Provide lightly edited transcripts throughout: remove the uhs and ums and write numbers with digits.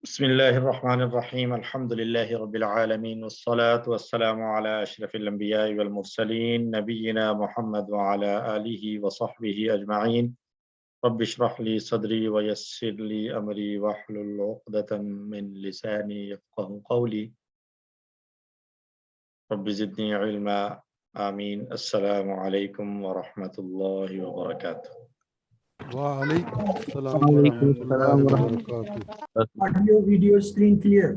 بسم الله الرحمن الرحيم الحمد لله رب العالمين والصلاة والسلام على أشرف الأنبياء والمرسلين نبينا محمد وعلى آله وصحبه أجمعين رب اشرح لي صدري ويسر لي أمري واحلل عقدة من لساني يفقه قولي رب زدني علما آمين. السلام عليكم ورحمة الله وبركاته. وعلیکم السلام وعلیکم ورحمۃ اللہ السلام ورحمۃ وبرکاتہ۔ Audio video screen clear.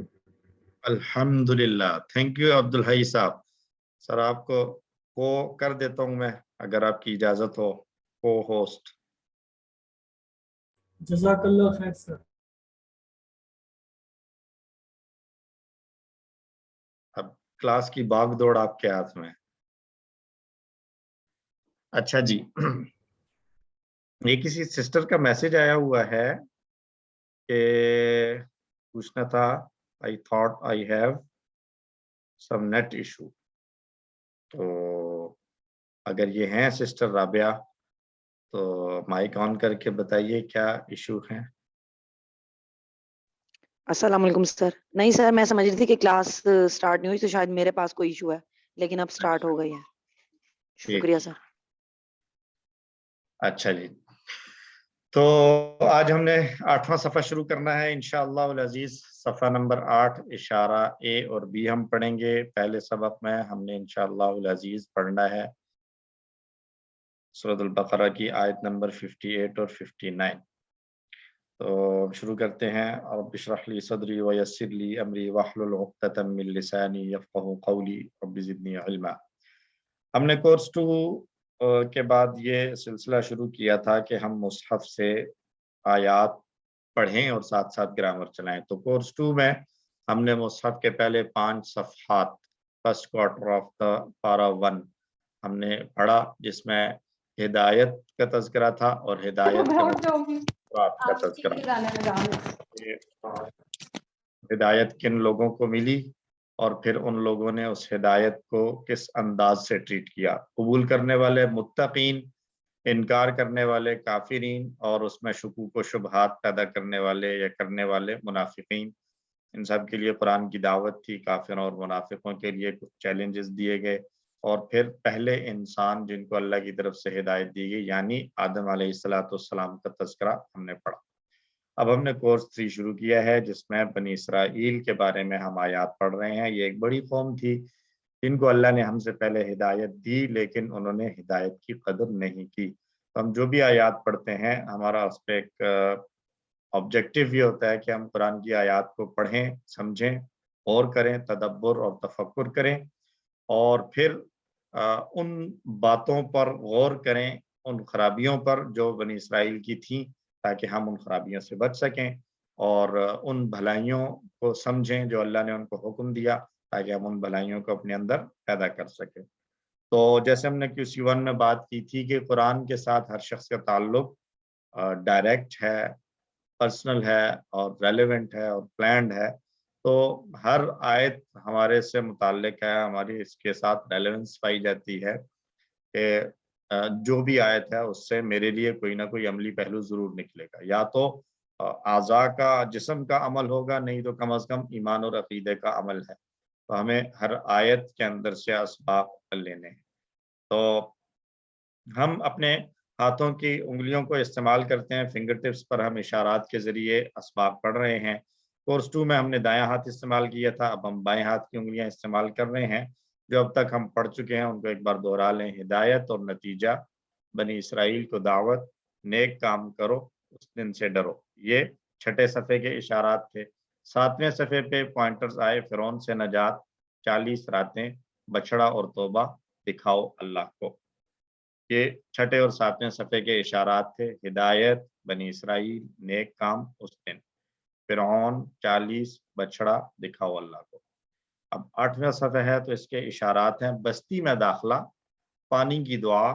الحمدللہ، تھینک یو عبدالحی صاحب۔ سر آپ کو کر دیتا ہوں میں، اگر آپ کی اجازت ہو، کو ہوسٹ۔ جزاک اللہ خیر سر۔ اب کلاس کی باغ دوڑ آپ کے ہاتھ میں۔ اچھا جی، یہ کسی سسٹر کا میسج آیا ہوا ہے کہ پوچھنا تھا I thought I have some net issue۔ تو اگر یہ ہیں سسٹر رابعہ تو مائک آن کر کے بتائیے کیا ایشو ہیں۔ السلام علیکم سر۔ نہیں سر، میں سمجھ رہی تھی کہ کلاس سٹارٹ نہیں ہوئی تو شاید میرے پاس کوئی ایشو ہے، لیکن اب سٹارٹ ہو گئی ہے۔ شکریہ سر۔ اچھا جی، تو آج ہم نے 8واں صفحہ شروع کرنا ہے انشاءاللہ العزیز۔ صفحہ نمبر 8 اشارہ اے اور بی ہم پڑھیں گے۔ پہلے سبق میں ہم نے انشاءاللہ العزیز پڑھنا ہے سورۃ البقرہ کی آیت نمبر 58 اور 59۔ تو شروع کرتے ہیں۔ رب اشرح لی صدری ویسر لی امری واحلل عقدۃ من لسانی یفقهوا قولی رب زدنی علما۔ ہم نے کورس 2 کے بعد یہ سلسلہ شروع کیا تھا کہ ہم مصحف سے آیات پڑھیں اور ساتھ ساتھ گرامر چلائیں۔ تو کورس 2 میں ہم نے مصحف کے پہلے 5 صفحات، فرسٹ کوارٹر آف دا پارا 1 ہم نے پڑھا، جس میں ہدایت کا تذکرہ تھا اور ہدایت کا تذکرہ، ہدایت کن لوگوں کو ملی اور پھر ان لوگوں نے اس ہدایت کو کس انداز سے ٹریٹ کیا۔ قبول کرنے والے متقین، انکار کرنے والے کافرین، اور اس میں شکوک و شبہات پیدا کرنے والے یا کرنے والے منافقین۔ ان سب کے لیے قرآن کی دعوت تھی۔ کافروں اور منافقوں کے لیے کچھ چیلنجز دیے گئے، اور پھر پہلے انسان جن کو اللہ کی طرف سے ہدایت دی گئی یعنی آدم علیہ السلام کا تذکرہ ہم نے پڑھا۔ اب ہم نے کورس 3 شروع کیا ہے، جس میں بنی اسرائیل کے بارے میں ہم آیات پڑھ رہے ہیں۔ یہ ایک بڑی قوم تھی جن کو اللہ نے ہم سے پہلے ہدایت دی، لیکن انہوں نے ہدایت کی قدر نہیں کی۔ تو ہم جو بھی آیات پڑھتے ہیں، ہمارا اس پہ ایک آبجیکٹیو یہ ہوتا ہے کہ ہم قرآن کی آیات کو پڑھیں، سمجھیں، غور کریں، تدبر اور تفکر کریں، اور پھر ان باتوں پر غور کریں، ان خرابیوں پر جو بنی اسرائیل کی تھیں، تاکہ ہم ان خرابیوں سے بچ سکیں، اور ان بھلائیوں کو سمجھیں جو اللہ نے ان کو حکم دیا، تاکہ ہم ان بھلائیوں کو اپنے اندر پیدا کر سکیں۔ تو جیسے ہم نے QC1 میں بات کی تھی کہ قرآن کے ساتھ ہر شخص کا تعلق ڈائریکٹ ہے، پرسنل ہے، اور ریلیونٹ ہے، اور پلانڈ ہے۔ تو ہر آیت ہمارے سے متعلق ہے، ہماری اس کے ساتھ ریلیونس پائی جاتی ہے کہ جو بھی آیت ہے اس سے میرے لیے کوئی نہ کوئی عملی پہلو ضرور نکلے گا، یا تو اعضاء کا، جسم کا عمل ہوگا، نہیں تو کم از کم ایمان اور عقیدے کا عمل ہے۔ تو ہمیں ہر آیت کے اندر سے اسباق لینے ہیں۔ تو ہم اپنے ہاتھوں کی انگلیوں کو استعمال کرتے ہیں، فنگر ٹپس پر ہم اشارات کے ذریعے اسباق پڑھ رہے ہیں۔ کورس 2 میں ہم نے دایاں ہاتھ استعمال کیا تھا، اب ہم بائیں ہاتھ کی انگلیاں استعمال کر رہے ہیں۔ جو اب تک ہم پڑھ چکے ہیں ان کو ایک بار دوہرا لیں۔ ہدایت اور نتیجہ، بنی اسرائیل کو دعوت، نیک کام کرو، اس دن سے ڈرو۔ یہ 6 صفحے کے اشارات تھے۔ 7ویں صفحے پہ پوائنٹرز آئے، فرعون سے نجات، 40 راتیں، بچڑا اور توبہ، دکھاؤ اللہ کو۔ یہ 6 اور 7ویں صفحے کے اشارات تھے۔ ہدایت، بنی اسرائیل، نیک کام، اس دن، فرعون، 40، بچڑا، دکھاؤ اللہ کو۔ اب 8واں صفحہ ہے تو اس کے اشارات ہیں۔ بستی میں داخلہ، پانی کی دعا،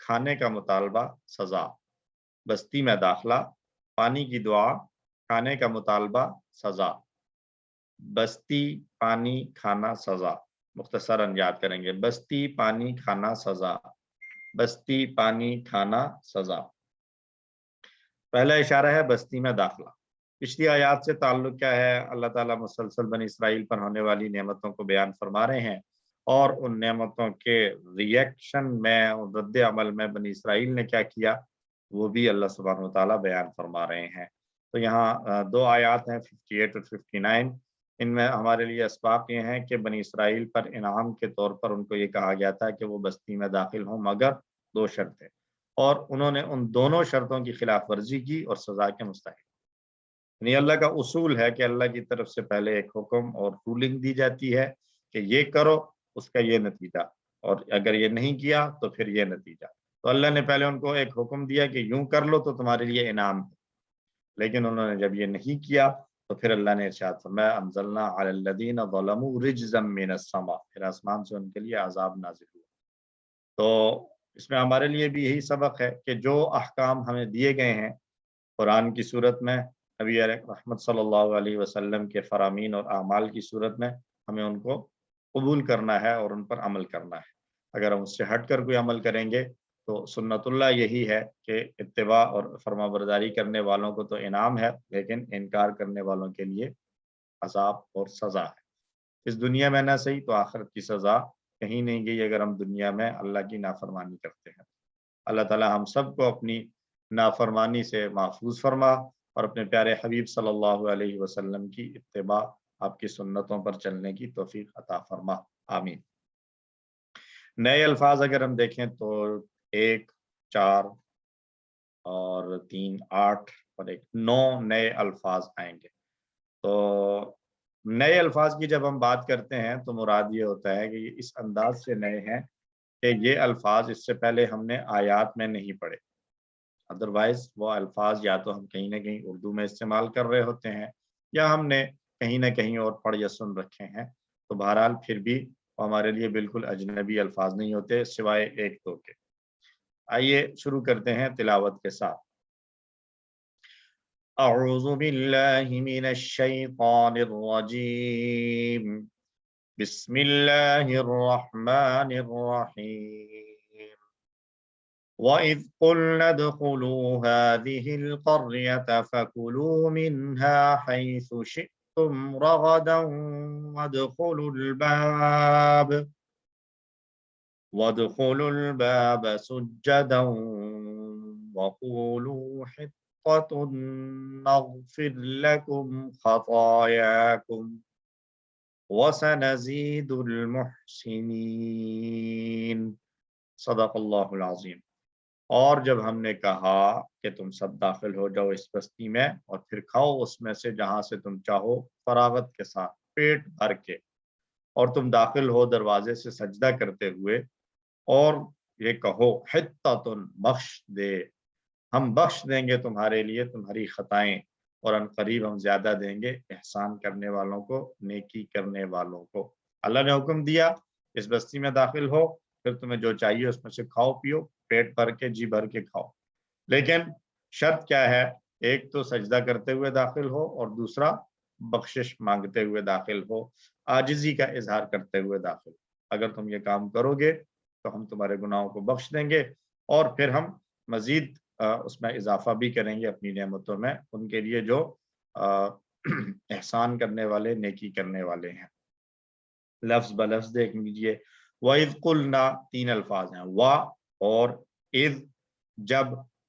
کھانے کا مطالبہ، سزا۔ بستی میں داخلہ، پانی کی دعا، کھانے کا مطالبہ، سزا۔ بستی، پانی، کھانا، سزا۔ مختصراً یاد کریں گے، بستی، پانی، کھانا، سزا۔ بستی، پانی، کھانا، سزا۔ پہلا اشارہ ہے بستی میں داخلہ۔ پچھلی آیات سے تعلق کیا ہے؟ اللہ تعالیٰ مسلسل بنی اسرائیل پر ہونے والی نعمتوں کو بیان فرما رہے ہیں، اور ان نعمتوں کے ریئیکشن میں، رد عمل میں بنی اسرائیل نے کیا کیا وہ بھی اللہ سبحانہ و تعالیٰ بیان فرما رہے ہیں۔ تو یہاں دو آیات ہیں 58 اور 59، ان میں ہمارے لیے اسباق یہ ہیں کہ بنی اسرائیل پر انعام کے طور پر ان کو یہ کہا گیا تھا کہ وہ بستی میں داخل ہوں مگر دو شرطیں، اور انہوں نے ان دونوں شرطوں کی خلاف ورزی کی اور سزا کے مستحق۔ یعنی اللہ کا اصول ہے کہ اللہ کی طرف سے پہلے ایک حکم اور رولنگ دی جاتی ہے کہ یہ کرو، اس کا یہ نتیجہ، اور اگر یہ نہیں کیا تو پھر یہ نتیجہ۔ تو اللہ نے پہلے ان کو ایک حکم دیا کہ یوں کر لو تو تمہارے لیے انعام ہے، لیکن انہوں نے جب یہ نہیں کیا تو پھر اللہ نے ارشاد فرمایا انزلنا علی الذین ظلموا رجزا من السماء، پھر آسمان سے ان کے لیے عذاب نازل ہوا۔ تو اس میں ہمارے لیے بھی یہی سبق ہے کہ جو احکام ہمیں دیے گئے ہیں قرآن کی صورت میں، نبی رحمت صلی اللہ علیہ وسلم کے فرامین اور اعمال کی صورت میں، ہمیں ان کو قبول کرنا ہے اور ان پر عمل کرنا ہے۔ اگر ہم اس سے ہٹ کر کوئی عمل کریں گے تو سنت اللہ یہی ہے کہ اتباع اور فرما برداری کرنے والوں کو تو انعام ہے، لیکن انکار کرنے والوں کے لیے عذاب اور سزا ہے۔ اس دنیا میں نہ صحیح تو آخرت کی سزا کہیں نہیں گئی اگر ہم دنیا میں اللہ کی نافرمانی کرتے ہیں۔ اللہ تعالی ہم سب کو اپنی نافرمانی سے محفوظ فرما اور اپنے پیارے حبیب صلی اللہ علیہ وسلم کی اتباع، آپ کی سنتوں پر چلنے کی توفیق عطا فرما، آمین۔ نئے الفاظ اگر ہم دیکھیں تو 1، 4 اور 3، 8 اور 9 نئے الفاظ آئیں گے۔ تو نئے الفاظ کی جب ہم بات کرتے ہیں تو مراد یہ ہوتا ہے کہ یہ اس انداز سے نئے ہیں کہ یہ الفاظ اس سے پہلے ہم نے آیات میں نہیں پڑھے، ادروائز وہ الفاظ یا تو ہم کہیں نہ کہیں اردو میں استعمال کر رہے ہوتے ہیں یا ہم نے کہیں نہ کہیں اور پڑھ یا سن رکھے ہیں، تو بہرحال پھر بھی وہ ہمارے لیے بالکل اجنبی الفاظ نہیں ہوتے سوائے ایک دو کے۔ آئیے شروع کرتے ہیں تلاوت کے ساتھ۔ اعوذ باللہ من الشیطان الرجیم، بسم اللہ الرحمن الرحیم۔ وَإِذْ قُلْنَا ادْخُلُوا هَٰذِهِ الْقَرْيَةَ فَكُلُوا مِنْهَا حَيْثُ شِئْتُمْ رَغَدًا وَادْخُلُوا الْبَابَ سُجَّدًا وَقُولُوا حِطَّةٌ نَغْفِرْ لَكُمْ خَطَايَاكُمْ وَسَنَزِيدُ الْمُحْسِنِينَ۔ صدق اللہ العظیم۔ اور جب ہم نے کہا کہ تم سب داخل ہو جاؤ اس بستی میں اور پھر کھاؤ اس میں سے جہاں سے تم چاہو فراغت کے ساتھ، پیٹ بھر کے، اور تم داخل ہو دروازے سے سجدہ کرتے ہوئے، اور یہ کہو حطۃ، بخش دے، ہم بخش دیں گے تمہارے لیے تمہاری خطائیں، اور ان قریب ہم زیادہ دیں گے احسان کرنے والوں کو، نیکی کرنے والوں کو۔ اللہ نے حکم دیا اس بستی میں داخل ہو، پھر تمہیں جو چاہیے اس میں سے کھاؤ پیو، پیٹ بھر کے، جی بھر کے کھاؤ، لیکن شرط کیا ہے؟ ایک تو سجدہ کرتے ہوئے داخل ہو، اور دوسرا بخشش مانگتے ہوئے داخل ہو، عاجزی کا اظہار کرتے ہوئے داخل ہو۔ اگر تم یہ کام کرو گے تو ہم تمہارے گناہوں کو بخش دیں گے، اور پھر ہم مزید اس میں اضافہ بھی کریں گے اپنی نعمتوں میں ان کے لیے جو احسان کرنے والے، نیکی کرنے والے ہیں۔ لفظ بلفظ دیکھ لیجیے۔ وَإِذْ قُلْنَا 3 الفاظ ہیں، وا اور اذ، جب،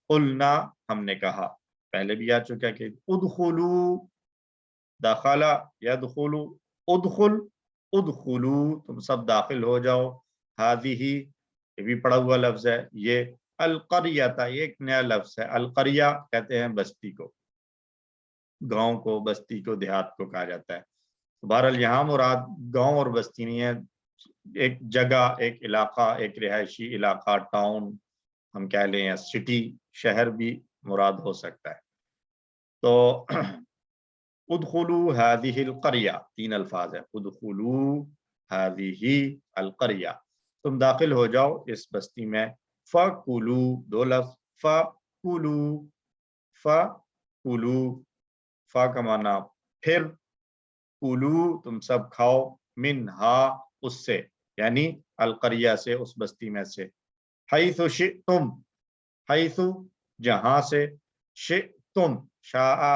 قلنا ہم نے کہا، پہلے بھی آ چکا کہ ادخلوا، دخل یدخلوا، ادخل، ادخلوا، تم سب داخل ہو جاؤ، هذه یہ بھی پڑھا ہوا لفظ ہے، یہ القریۃ یہ ایک نیا لفظ ہے۔ القریہ کہتے ہیں بستی کو، گاؤں کو، بستی کو، دیہات کو کہا جاتا ہے۔ بہرحال یہاں مراد گاؤں اور بستی نہیں ہے، ایک جگہ، ایک علاقہ، ایک رہائشی علاقہ، ٹاؤن ہم کہہ لیں، یا سٹی، شہر بھی مراد ہو سکتا ہے۔ تو ادخلوا هذه القریہ 3 الفاظ ہیں، ادخلوا هذه القریہ، تم داخل ہو جاؤ اس بستی میں، فَكُلُوا 2 لفظ، فَكُلُوا، فَكُلُوا، فا کا معنی پھر، کلو تم سب کھاؤ، منہا اس سے، یعنی القریہ سے، اس بستی میں سے، حیث شئتم، حیث جہاں سے، شئتم شاء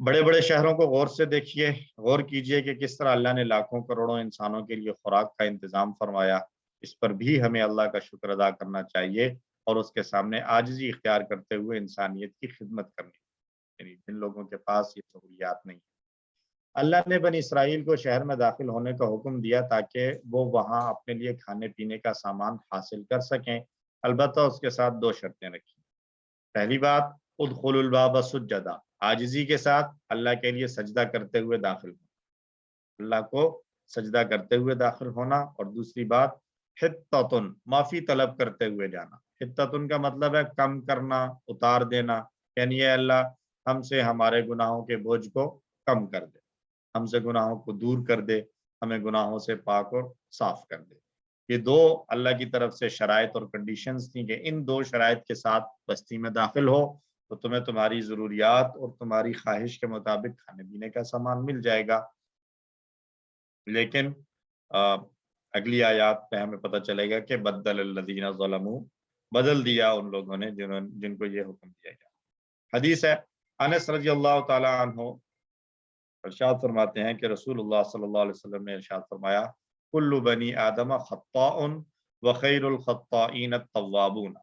بڑے بڑے شہروں کو غور سے دیکھیے، غور کیجئے کہ کس طرح اللہ نے لاکھوں کروڑوں انسانوں کے لیے خوراک کا انتظام فرمایا۔ اس پر بھی ہمیں اللہ کا شکر ادا کرنا چاہیے اور اس کے سامنے عاجزی اختیار کرتے ہوئے انسانیت کی خدمت کرنی، یعنی جن لوگوں کے پاس یہ سہولیات نہیں۔ اللہ نے بنی اسرائیل کو شہر میں داخل ہونے کا حکم دیا تاکہ وہ وہاں اپنے لیے کھانے پینے کا سامان حاصل کر سکیں، البتہ اس کے ساتھ دو شرطیں رکھی۔ پہلی بات، ادخلوا الباب سجدا، عاجزی کے ساتھ اللہ کے لیے سجدہ کرتے ہوئے داخل ہونا، اللہ کو سجدہ کرتے ہوئے داخل ہونا۔ اور دوسری بات، حتتن، معافی طلب کرتے ہوئے جانا۔ حتتن کا مطلب ہے کم کرنا، اتار دینا، یعنی اے اللہ ہم سے ہمارے گناہوں کے بوجھ کو کم کر دے، ہم سے گناہوں کو دور کر دے، ہمیں گناہوں سے پاک اور صاف کر دے۔ یہ دو اللہ کی طرف سے شرائط اور کنڈیشنز تھیں کہ ان دو شرائط کے ساتھ بستی میں داخل ہو تو تمہیں تمہاری ضروریات اور تمہاری خواہش کے مطابق کھانے پینے کا سامان مل جائے گا۔ لیکن اگلی آیات پہ ہمیں پتہ چلے گا کہ بدل الذین ظلموا، بدل دیا ان لوگوں نے جن کو یہ حکم دیا گیا۔ حدیث ہے، انس رضی اللہ تعالی عنہ ارشاد فرماتے ہیں کہ رسول اللہ صلی اللہ علیہ وسلم نے ارشاد فرمایا، کل بنی آدم خطاء وخیر الخطائین التوابون،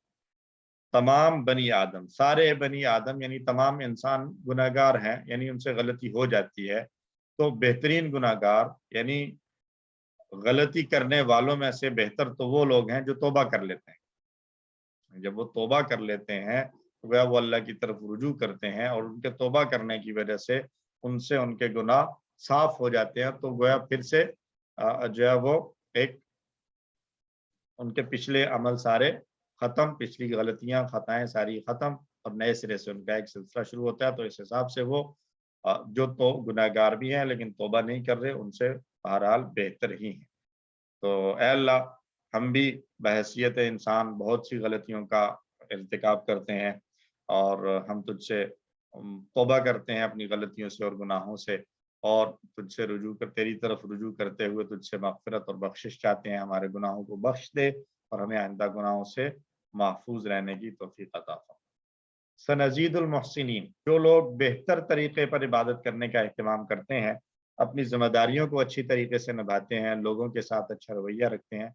تمام بنی آدم، سارے بنی آدم یعنی تمام انسان گناہگار ہیں، یعنی ان سے غلطی ہو جاتی ہے، تو بہترین گناہگار یعنی غلطی کرنے والوں میں سے بہتر تو وہ لوگ ہیں جو توبہ کر لیتے ہیں۔ جب وہ توبہ کر لیتے ہیں تو گویا وہ اللہ کی طرف رجوع کرتے ہیں اور ان کے توبہ کرنے کی وجہ سے ان سے ان کے گناہ صاف ہو جاتے ہیں، تو گویا پھر سے جو ہے وہ ایک ان کے پچھلے عمل سارے ختم، پچھلی غلطیاں خطائیں ساری ختم، اور نئے سرے سے ان کا ایک سلسلہ شروع ہوتا ہے۔ تو اس حساب سے وہ جو تو گناہگار بھی ہیں لیکن توبہ نہیں کر رہے، ان سے بہرحال بہتر ہی ہیں۔ تو اے اللہ ہم بھی بحیثیت انسان بہت سی غلطیوں کا ارتکاب کرتے ہیں، اور ہم تجھ سے توبہ کرتے ہیں اپنی غلطیوں سے اور گناہوں سے، اور تجھ سے تیری طرف رجوع کرتے ہوئے تجھ سے مغفرت اور بخشش چاہتے ہیں۔ ہمارے گناہوں کو بخش دے اور ہمیں آئندہ گناہوں سے محفوظ رہنے کی توفیق عطا فرما۔ سنزید المحسنین، جو لوگ بہتر طریقے پر عبادت کرنے کا اہتمام کرتے ہیں، اپنی ذمہ داریوں کو اچھی طریقے سے نبھاتے ہیں، لوگوں کے ساتھ اچھا رویہ رکھتے ہیں،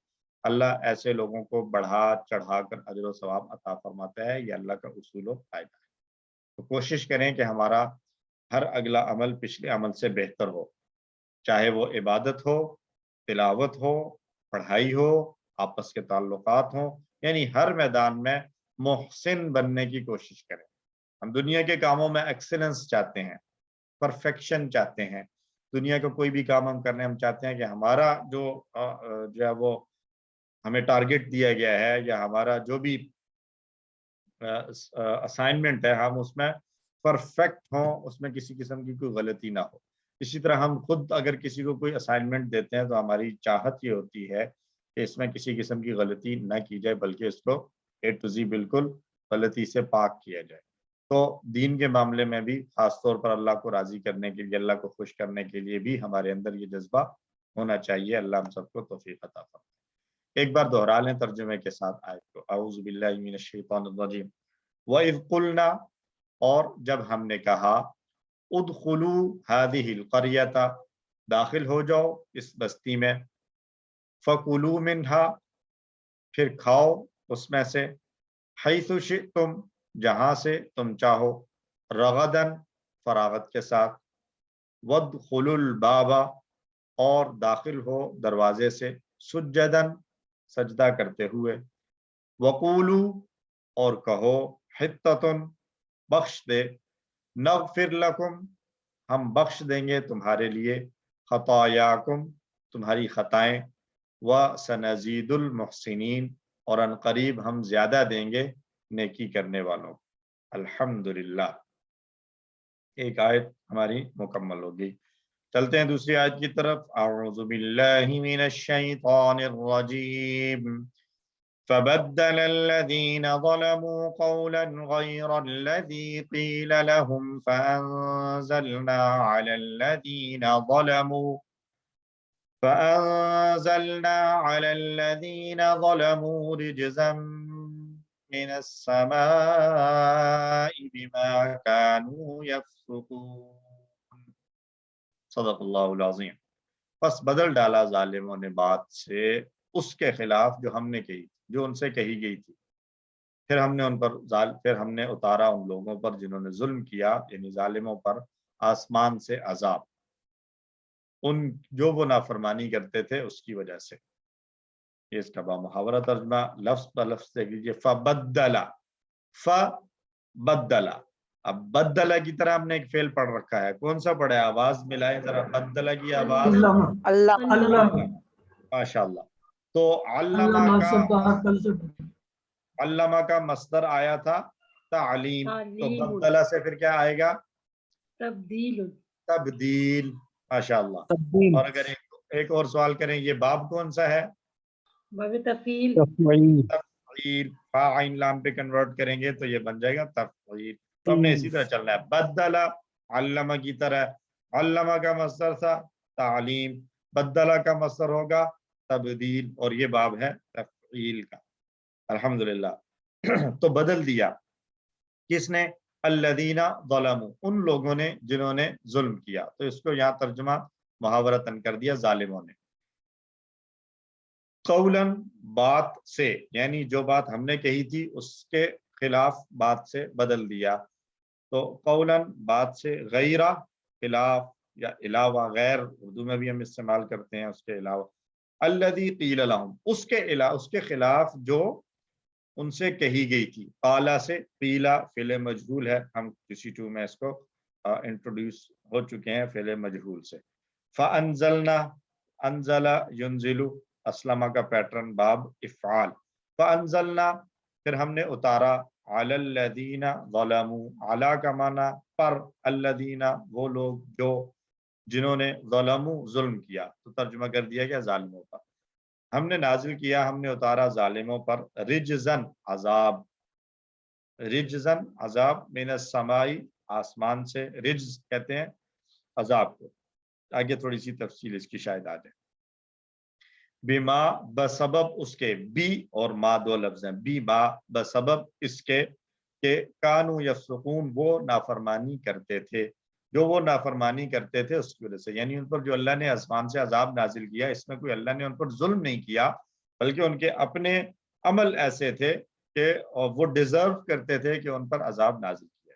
اللہ ایسے لوگوں کو بڑھا چڑھا کر اجر و ثواب عطا فرماتا ہے۔ یہ اللہ کا اصول و قاعدہ ہے۔ تو کوشش کریں کہ ہمارا ہر اگلا عمل پچھلے عمل سے بہتر ہو، چاہے وہ عبادت ہو، تلاوت ہو، پڑھائی ہو، آپس کے تعلقات ہوں، یعنی ہر میدان میں محسن بننے کی کوشش کریں۔ ہم دنیا کے کاموں میں ایکسلنس چاہتے ہیں، پرفیکشن چاہتے ہیں۔ دنیا کا کوئی بھی کام ہم کرنے ہم چاہتے ہیں کہ ہمارا جو ہے وہ ہمیں ٹارگٹ دیا گیا ہے یا ہمارا جو بھی اسائنمنٹ ہے ہم اس میں پرفیکٹ ہوں، اس میں کسی قسم کی کوئی غلطی نہ ہو۔ اسی طرح ہم خود اگر کسی کو کوئی اسائنمنٹ دیتے ہیں تو ہماری چاہت یہ ہوتی ہے کہ اس میں کسی قسم کی غلطی نہ کی جائے، بلکہ اس کو اے ٹو زی بالکل غلطی سے پاک کیا جائے۔ تو دین کے معاملے میں بھی خاص طور پر اللہ کو راضی کرنے کے لیے، اللہ کو خوش کرنے کے لیے بھی ہمارے اندر یہ جذبہ ہونا چاہیے۔ اللہ ہم سب کو توفیق عطا فرمائے۔ ایک بار دوہرا لیں ترجمے کے ساتھ آیت کو۔ اعوذ باللہ من الشیطان الرجیم۔ وَإِذْ قُلْنَا، اور جب ہم نے کہا، ادخلوا هذه القریۃ، داخل ہو جاؤ اس بستی میں، فَكُلُوا مِنْهَا، پھر کھاؤ اس میں سے، حیث شئتم، جہاں سے تم چاہو، رغدن، فراغت کے ساتھ، وادخلوا الباب، اور داخل ہو دروازے سے، سجدن، سجدہ کرتے ہوئے، وقولوا، اور کہو، حتتن، بخش دے، نغفر لکم، ہم بخش دیں گے تمہارے لیے، خطایاکم، تمہاری خطائیں، وسنزید المحسنین، اور ان قریب ہم زیادہ دیں گے نیکی کرنے والوں کو۔ الحمدللہ۔ ایک آیت ہماری مکمل ہوگی۔ چلتے ہیں دوسری آیت کی طرف۔ اعوذ باللہ من الشیطان الرجیم۔ فبدل الذين ظلموا قولا غير الذي قيل لهم فأنزلنا على الذين ظلموا رجزا من السماء بما كانوا يفسقون۔ صدق اللہ العظیم. بس بدل ڈالا ظالموں نے بات سے اس کے خلاف جو ہم نے کہی، جو ان سے کہی گئی تھی. پھر ہم نے اتارا ان لوگوں پر جنہوں نے ظلم کیا، یعنی ظالموں پر، آسمان سے عذاب، ان جو وہ نافرمانی کرتے تھے اس کی وجہ سے. یہ اس کا بامحاورہ ترجمہ لفظ پر لفظ سے کیجیے. فبدلا، فبدلا. اب بدلا کی طرح ہم نے ایک فعل پڑھ رکھا ہے، کون سا پڑھا ہے؟ آواز ملائیں ذرا، بدلا کی آواز. علامہ اللہ علامہ ماشاء اللہ. تو علامہ علامہ کا سبحان کل سے علامہ کا مصدر آیا تھا تعلیم، تو تعلیم، بدلا سے پھر کیا آئے گا؟ تبدیل، تبدیل. ماشاء اللہ. تبدیل، اور اگر ایک اور سوال کریں، یہ باب کون سا ہے؟ باب تفعیل، تفعیل، تفعیل. فا عین لام پہ کنورٹ کریں گے تو یہ بن جائے گا تفعیل. تو ہم نے اسی طرح چلنا ہے، بدلا علامہ کی طرح. علامہ کا مصدر تھا تعلیم، بدلا کا مصدر ہوگا تبدیل، اور یہ باب ہے تفعیل کا. الحمدللہ. تو بدل دیا کس نے؟ الذین ظلموا، ان لوگوں نے جنہوں نے ظلم کیا. تو اس کو یہاں ترجمہ محاورتاً کر دیا ظالموں نے. قولاً، بات سے، یعنی جو بات ہم نے کہی تھی اس کے خلاف بات سے بدل دیا. تو قولاً بات سے، غیرہ خلاف یا علاوہ، غیر اردو میں بھی ہم استعمال کرتے ہیں اس کے علاوہ. الذی قیل لہم، اس کے خلاف جو ان سے کہی گئی تھی. قالا سے، قیلا فعل مجہول ہے، ہم کسی ٹو میں اس کو انٹروڈیوس ہو چکے ہیں فعل مجہول سے. فانزلنا، انزل ینزل، اسلمہ کا پیٹرن باب افعال. فانزلنا، پھر ہم نے اتارا، علی الذین ظلموا، علی کا معنی پر، الذین وہ لوگ جو جنہوں نے ظلموا ظلم کیا، تو ترجمہ کر دیا گیا ظالموں پر. ہم نے نازل کیا، ہم نے اتارا ظالموں پر، رجزن عذاب. رجزن عذاب، من السماء آسمان سے، رجز کہتے ہیں عذاب کو. آگے تھوڑی سی تفصیل اس کی شاید آ جائے. بما، بسبب اس کے، بی اور ما دو لفظ ہیں. بی ما، بسبب اس کے کہ کانو یفسقون، وہ نافرمانی کرتے تھے، جو وہ نافرمانی کرتے تھے اس کی وجہ سے. یعنی ان پر جو اللہ نے آسمان سے عذاب نازل کیا، اس میں کوئی اللہ نے ان پر ظلم نہیں کیا، بلکہ ان کے اپنے عمل ایسے تھے کہ وہ ڈیزرو کرتے تھے کہ ان پر عذاب نازل کیا.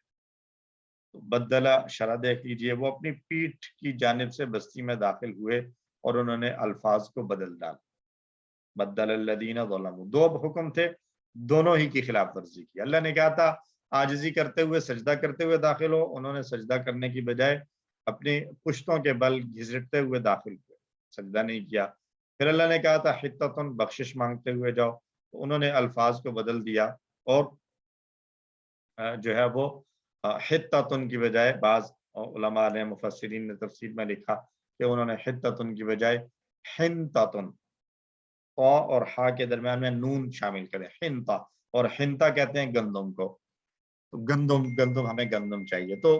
تو بدلا شرح دیکھ لیجئے، وہ اپنی پیٹھ کی جانب سے بستی میں داخل ہوئے اور انہوں نے الفاظ کو بدل ڈالا. بدل الذین ظلموا، دو حکم تھے، دونوں ہی کی خلاف ورزی کی. اللہ نے کہا تھا عاجزی کرتے ہوئے، سجدہ کرتے ہوئے داخل ہو، انہوں نے سجدہ کرنے کی بجائے اپنی پشتوں کے بل گھسٹتے ہوئے داخل ہوئے، سجدہ نہیں کیا. پھر اللہ نے کہا تھا حتتن، بخشش مانگتے ہوئے جاؤ، تو انہوں نے الفاظ کو بدل دیا اور جو ہے وہ حتتن کی بجائے، بعض علماء نے، مفسرین نے تفسیر میں لکھا کہ انہوں نے حتتن کی بجائے حنتتن، طا اور ہا کے درمیان میں نون شامل کریں، حنتا. اور حنتا کہتے ہیں گندم کو. تو گندم ہمیں گندم چاہیے. تو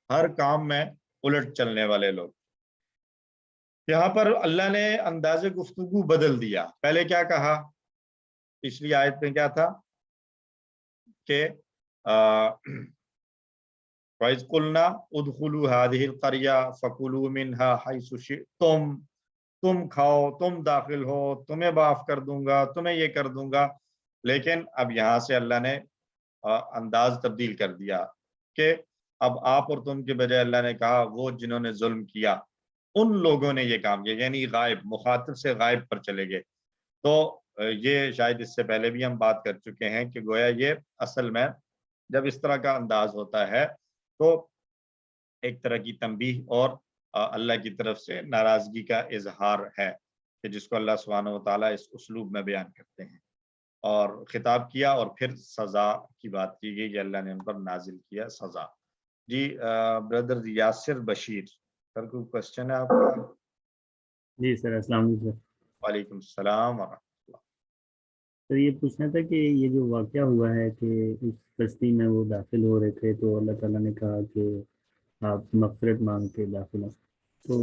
ہر کام میں الٹ چلنے والے لوگ. یہاں پر اللہ نے انداز گفتگو بدل دیا. پہلے کیا کہا؟ پچھلی آیت میں کیا تھا کہ وَإِذْ قُلْنَا اُدْخُلُوا هَٰذِهِ الْقَرْيَةَ فَكُلُوا مِنْهَا حَيْثُ شِئْتُمْ، تم کھاؤ، تم داخل ہو، تمہیں معاف کر دوں گا، تمہیں یہ کر دوں گا. لیکن اب یہاں سے اللہ نے انداز تبدیل کر دیا کہ اب آپ اور تم کے بجائے اللہ نے کہا وہ جنہوں نے ظلم کیا ان لوگوں نے یہ کام کیا، یعنی غائب، مخاطب سے غائب پر چلے گئے. تو یہ شاید اس سے پہلے بھی ہم بات کر چکے ہیں کہ گویا یہ اصل میں جب اس طرح کا انداز ہوتا ہے تو ایک طرح کی تنبیہ اور اللہ کی طرف سے ناراضگی کا اظہار ہے، کہ جس کو اللہ سبحانہ و تعالیٰ اس اسلوب میں بیان کرتے ہیں. اور خطاب کیا اور پھر سزا کی بات کی گئی کہ اللہ نے ان پر نازل کیا سزا. جی بردر یاسر بشیر سر، کوئی کوشچن ہے آپ کا؟ جی سر، السلام علیکم سر. وعلیکم السلام ورحمۃ اللہ. سر یہ پوچھنا تھا کہ یہ جو واقعہ ہوا ہے کہ اس بستی میں وہ داخل ہو رہے تھے تو اللہ تعالیٰ نے کہا کہ آپ مغفرت مانگ کے داخل ہوں، تو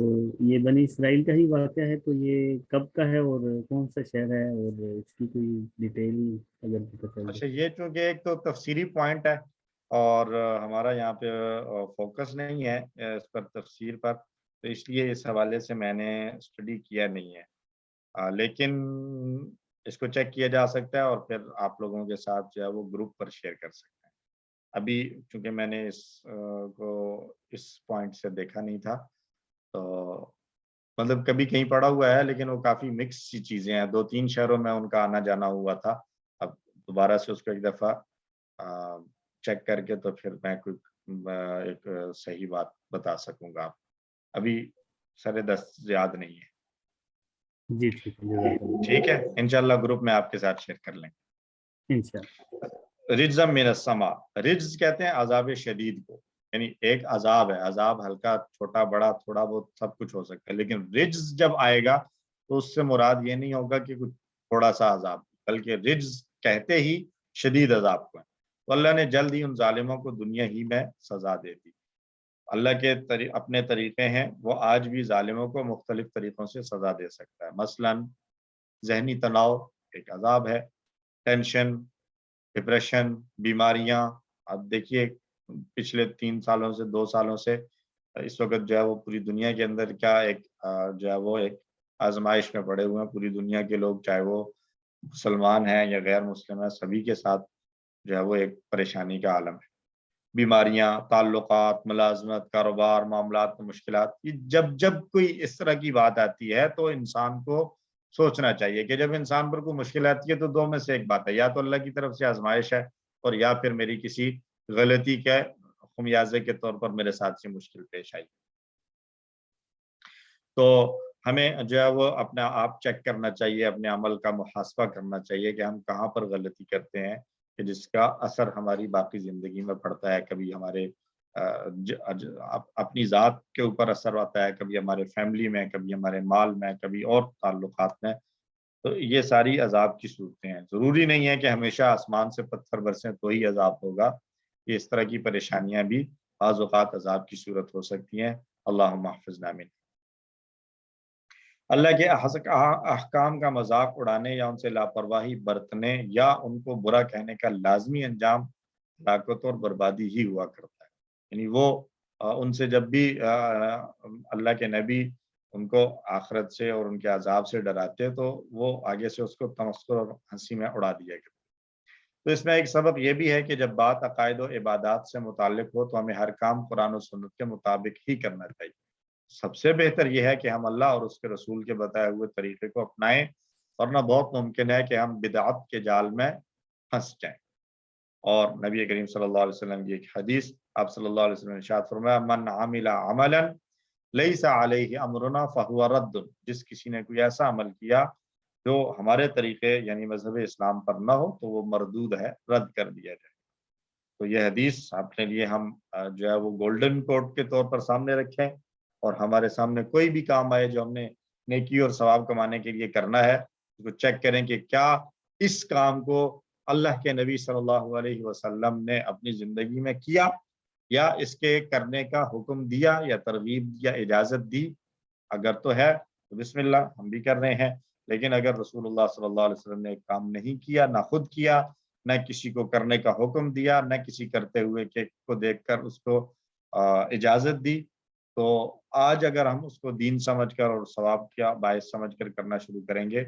یہ بنی اسرائیل کا ہی واقعہ ہے، تو یہ کب کا ہے اور کون سا شہر ہے اور اس کی کوئی ڈیٹیل اگر پتہ چل اچھا، جائے؟ یہ چونکہ ایک تو تفسیری پوائنٹ ہے اور ہمارا یہاں پہ فوکس نہیں ہے اس پر تفسیر پر، تو اس لیے اس حوالے سے میں نے اسٹڈی کیا نہیں ہے، لیکن اس کو چیک کیا جا سکتا ہے اور پھر آپ لوگوں کے ساتھ جو ہے وہ گروپ پر شیئر کر سکتے ہیں۔ ابھی چونکہ میں نے اس کو اس پوائنٹ سے دیکھا نہیں تھا، تو مطلب کبھی کہیں پڑھا ہوا ہے لیکن وہ کافی مکس سی چیزیں ہیں، 2-3 شہروں میں ان کا آنا جانا ہوا تھا۔ اب دوبارہ سے اس کو ایک دفعہ چیک کر کے تو پھر میں کوئی ایک صحیح بات بتا سکوں گا۔ ابھی سر دست یاد نہیں ہے۔ جی ٹھیک ہے، جزاک اللہ، ٹھیک ہے، انشاءاللہ گروپ میں آپ کے ساتھ شیئر کر لیں گے۔ انشاءاللہ۔ رجزم من السما، رجز کہتے ہیں عذاب شدید کو، یعنی ایک عذاب ہے، عذاب ہلکا چھوٹا بڑا تھوڑا بہت سب کچھ ہو سکتا ہے، لیکن رجز جب آئے گا تو اس سے مراد یہ نہیں ہوگا کہ کچھ تھوڑا سا عذاب، بلکہ رجز کہتے ہی شدید عذاب کو ہے۔ تو اللہ نے جلد ہی ان ظالموں کو دنیا ہی میں سزا دے دی۔ اللہ کے اپنے طریقے ہیں، وہ آج بھی ظالموں کو مختلف طریقوں سے سزا دے سکتا ہے۔ مثلا ذہنی تناؤ ایک عذاب ہے، ٹینشن، ڈپریشن، بیماریاں۔ اب دیکھیے پچھلے 3 سالوں سے 2 سالوں سے اس وقت جو ہے وہ پوری دنیا کے اندر کیا ایک جو ہے وہ ایک آزمائش میں پڑے ہوئے ہیں پوری دنیا کے لوگ، چاہے وہ مسلمان ہیں یا غیر مسلم ہیں، سبھی کے ساتھ جو ہے وہ ایک پریشانی کا عالم ہے۔ بیماریاں، تعلقات، ملازمت، کاروبار، معاملات میں مشکلات، یہ جب کوئی اس طرح کی بات آتی ہے تو انسان کو سوچنا چاہیے کہ جب انسان پر کوئی مشکل آتی ہے تو 2 میں سے ایک بات ہے، یا تو اللہ کی طرف سے آزمائش ہے اور یا پھر میری کسی غلطی کے خمیازے کے طور پر میرے ساتھ سے مشکل پیش آئی۔ تو ہمیں جو ہے وہ اپنا آپ چیک کرنا چاہیے، اپنے عمل کا محاسبہ کرنا چاہیے کہ ہم کہاں پر غلطی کرتے ہیں کہ جس کا اثر ہماری باقی زندگی میں پڑتا ہے۔ کبھی ہمارے اپنی ذات کے اوپر اثر آتا ہے، کبھی ہمارے فیملی میں، کبھی ہمارے مال میں، کبھی اور تعلقات میں۔ تو یہ ساری عذاب کی صورتیں ہیں۔ ضروری نہیں ہے کہ ہمیشہ آسمان سے پتھر برسیں تو ہی عذاب ہوگا، کہ اس طرح کی پریشانیاں بھی بعض اوقات عذاب کی صورت ہو سکتی ہیں۔ اللہم احفظنا منہ۔ اللہ کے احکام کا مذاق اڑانے یا ان سے لاپرواہی برتنے یا ان کو برا کہنے کا لازمی انجام ہلاکت اور بربادی ہی ہوا کرتا ہے۔ یعنی وہ ان سے جب بھی اللہ کے نبی ان کو آخرت سے اور ان کے عذاب سے ڈراتے تو وہ آگے سے اس کو تمسخر اور ہنسی میں اڑا دیا کرتے۔ تو اس میں ایک سبب یہ بھی ہے کہ جب بات عقائد و عبادات سے متعلق ہو تو ہمیں ہر کام قرآن و سنت کے مطابق ہی کرنا چاہیے۔ سب سے بہتر یہ ہے کہ ہم اللہ اور اس کے رسول کے بتائے ہوئے طریقے کو اپنائیں، ورنہ بہت ممکن ہے کہ ہم بدعت کے جال میں پھنس جائیں۔ اور نبی کریم صلی اللہ علیہ وسلم کی ایک حدیث، آپ صلی اللہ علیہ وسلم نے ارشاد فرمایا، من عمل عملا لیس علیہ امرنا فہو رد، جس کسی نے کوئی ایسا عمل کیا جو ہمارے طریقے یعنی مذہب اسلام پر نہ ہو تو وہ مردود ہے، رد کر دیا جائے۔ تو یہ حدیث اپنے لیے ہم جو ہے وہ گولڈن کوڈ کے طور پر سامنے رکھیں، اور ہمارے سامنے کوئی بھی کام آئے جو ہم نے نیکی اور ثواب کمانے کے لیے کرنا ہے، اس کو چیک کریں کہ کیا اس کام کو اللہ کے نبی صلی اللہ علیہ وسلم نے اپنی زندگی میں کیا، یا اس کے کرنے کا حکم دیا یا ترغیب یا اجازت دی۔ اگر تو ہے تو بسم اللہ، ہم بھی کر رہے ہیں، لیکن اگر رسول اللہ صلی اللہ علیہ وسلم نے ایک کام نہیں کیا، نہ خود کیا، نہ کسی کو کرنے کا حکم دیا، نہ کسی کرتے ہوئے کو دیکھ کر اس کو اجازت دی، تو آج اگر ہم اس کو دین سمجھ کر اور ثواب کیا باعث سمجھ کر کرنا شروع کریں گے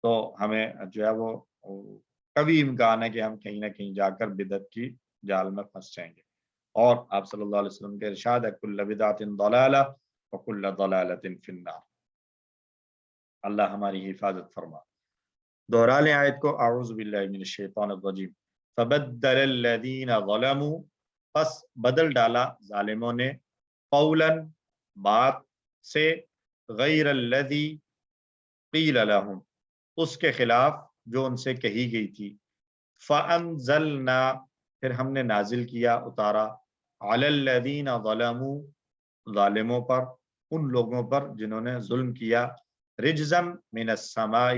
تو ہمیں جو ہے وہ کبھی امکان ہے کہ ہم کہیں نہ کہیں جا کر بدعت کی جال میں پھنس جائیں گے۔ اور آپ صلی اللہ علیہ وسلم کے ارشاد ہے، کل بدعت ضلالہ وکل ضلالۃ فی النار۔ اللہ ہماری حفاظت فرما۔ دوہرا لیں آیت کو، اعوذ باللہ من الشیطان الرجیم، فبدل الذین ظلموا، پس بدل ڈالا ظالموں نے، قولا بات سے، غیر الذی قیل لہم، اس کے خلاف جو ان سے کہی گئی تھی، فانزلنا، پھر ہم نے نازل کیا اتارا، علی الذین ظلموا، ظالموں پر، ان لوگوں پر جنہوں نے ظلم کیا، رجزم من السماء،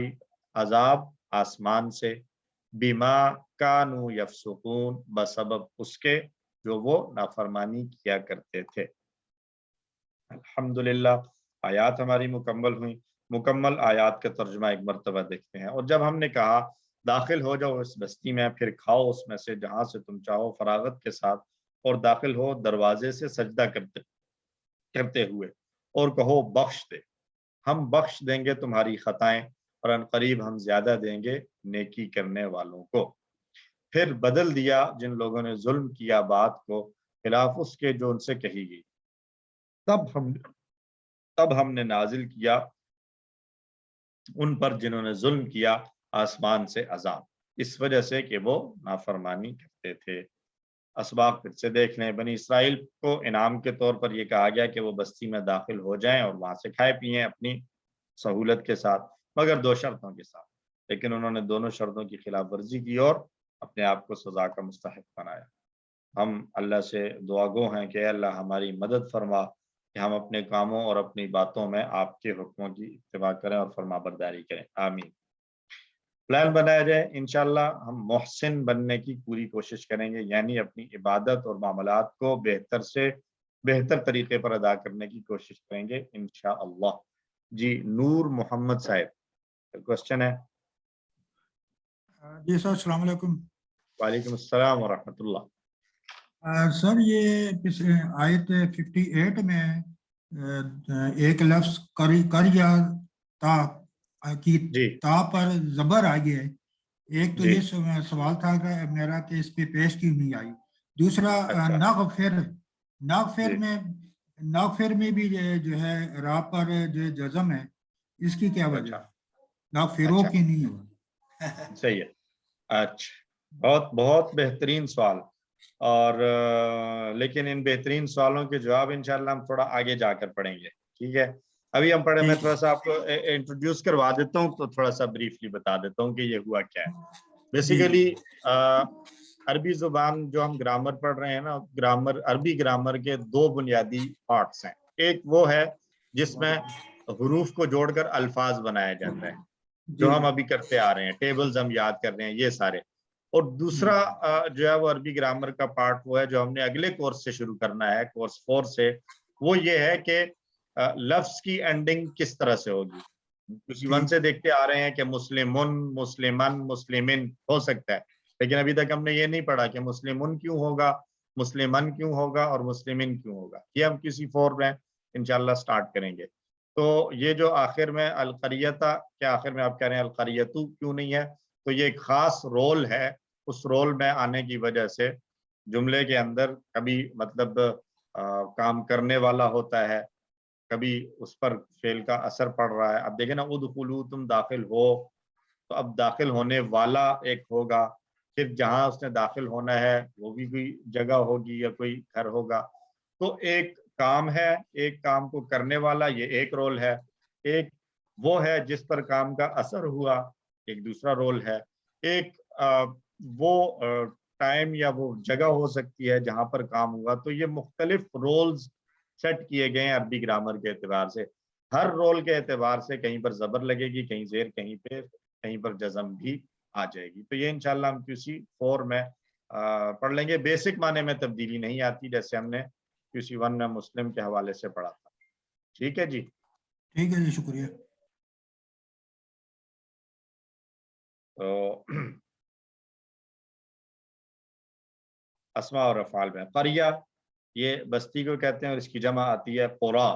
عذاب آسمان سے، بما کانوا یفسقون، بسبب اس کے جو وہ نافرمانی کیا کرتے تھے۔ الحمدللہ آیات ہماری مکمل ہوئیں۔ مکمل آیات کا ترجمہ ایک مرتبہ دیکھتے ہیں۔ اور جب ہم نے کہا داخل ہو جاؤ اس بستی میں، پھر کھاؤ اس میں سے جہاں سے تم چاہو فراغت کے ساتھ، اور داخل ہو دروازے سے سجدہ کرتے ہوئے، اور کہو بخش دے، ہم بخش دیں گے تمہاری خطائیں اور ان قریب ہم زیادہ دیں گے نیکی کرنے والوں کو۔ پھر بدل دیا جن لوگوں نے ظلم کیا بات کو خلاف اس کے جو ان سے کہی گئی، تب ہم نے نازل کیا ان پر جنہوں نے ظلم کیا آسمان سے عذاب، اس وجہ سے کہ وہ نافرمانی کرتے تھے۔ اسباق پھر سے دیکھ لیں، بنی اسرائیل کو انعام کے طور پر یہ کہا گیا کہ وہ بستی میں داخل ہو جائیں اور وہاں سے کھائے پئیں اپنی سہولت کے ساتھ، مگر 2 شرطوں کے ساتھ، لیکن انہوں نے دونوں شرطوں کی خلاف ورزی کی اور اپنے آپ کو سزا کا مستحق بنایا۔ ہم اللہ سے دعا گو ہیں کہ اے اللہ ہماری مدد فرما کہ ہم اپنے کاموں اور اپنی باتوں میں آپ کے حکموں کی اتباع کریں اور فرما برداری کریں، آمین۔ پلان بنایا جائے، انشاءاللہ ہم محسن بننے کی پوری کوشش کریں گے، یعنی اپنی عبادت اور معاملات کو بہتر سے بہتر طریقے پر ادا کرنے کی کوشش کریں گے انشاءاللہ۔ جی نور محمد صاحب کوشچن ہے۔ جی سر، السلام علیکم۔ وعلیکم السلام ورحمۃ اللہ۔ سر یہ آیت 58 میں ایک لفظ کر یا تا کی جی تا پر زبر آئی ہے، ایک تو جی یہ سوال تھا کہ میرا کہ اس پہ پیش کیوں نہیں آئی، دوسرا اچھا ناغفر جی ناغفر میں بھی جو ہے را پر جو جزم ہے، اس کی کیا وجہ اچھا ہے؟ ناغفروں اچھا کی نہیں ہوا۔ صحیح ہے، اچھا بہت بہت بہترین سوال، اور لیکن ان بہترین سوالوں کے جواب انشاءاللہ ہم تھوڑا آگے جا کر پڑھیں گے، ٹھیک ہے؟ ابھی ہم پڑھیں، میں تھوڑا سا آپ کو انٹروڈیوس کروا دیتا ہوں، تو تھوڑا سا بریفلی بتا دیتا ہوں کہ یہ ہوا کیا ہے۔ بیسیکلی عربی زبان جو ہم گرامر پڑھ رہے ہیں نا، عربی گرامر کے 2 بنیادی پارٹس ہیں۔ ایک وہ ہے جس میں حروف کو جوڑ کر الفاظ بنایا جاتا ہے، جو ہم ابھی کرتے آ رہے ہیں، ٹیبلز ہم یاد کر رہے ہیں یہ سارے، اور دوسرا جو ہے وہ عربی گرامر کا پارٹ وہ ہے جو ہم نے اگلے کورس سے شروع کرنا ہے، کورس 4 سے، وہ یہ ہے کہ لفظ کی اینڈنگ کس طرح سے ہوگی۔ کسی 1 سے دیکھتے آ رہے ہیں کہ مسلمن، مسلمن، مسلمن ہو سکتا ہے، لیکن ابھی تک ہم نے یہ نہیں پڑھا کہ مسلمن کیوں ہوگا، مسلمن کیوں ہوگا اور مسلمن کیوں ہوگا۔ یہ ہم کسی 4 میں انشاءاللہ سٹارٹ کریں گے۔ تو یہ جو آخر میں القریتہ کے آخر میں آپ کہہ رہے ہیں القریتو کیوں نہیں ہے، تو یہ ایک خاص رول ہے، اس رول میں آنے کی وجہ سے جملے کے اندر کبھی مطلب کام کرنے والا ہوتا ہے، کبھی اس پر فعل کا اثر پڑ رہا ہے۔ اب دیکھیں نا، ادخلوا تم داخل ہو، تو اب داخل ہونے والا ایک ہوگا، پھر جہاں اس نے داخل ہونا ہے وہ بھی کوئی جگہ ہوگی یا کوئی گھر ہوگا، تو ایک کام ہے، ایک کام کو کرنے والا، یہ ایک رول ہے، ایک وہ ہے جس پر کام کا اثر ہوا، ایک دوسرا رول ہے، ایک وہ ٹائم یا وہ جگہ ہو سکتی ہے جہاں پر کام ہوا۔ تو یہ مختلف رولز سیٹ کیے گئے ہیں عربی گرامر کے اعتبار سے، ہر رول کے اعتبار سے کہیں پر زبر لگے گی، کہیں زیر، کہیں پر جزم بھی آ جائے گی۔ تو یہ انشاءاللہ ہم QC 4 میں پڑھ لیں گے۔ بیسک معنی میں تبدیلی نہیں آتی، جیسے ہم نے QC 1 میں مسلم کے حوالے سے پڑھا تھا، ٹھیک ہے جی؟ ٹھیک ہے جی، شکریہ۔ تو اسماء اور افعال میں قریہ یہ بستی کو کہتے ہیں، اور اس کی جمع آتی ہے قرا۔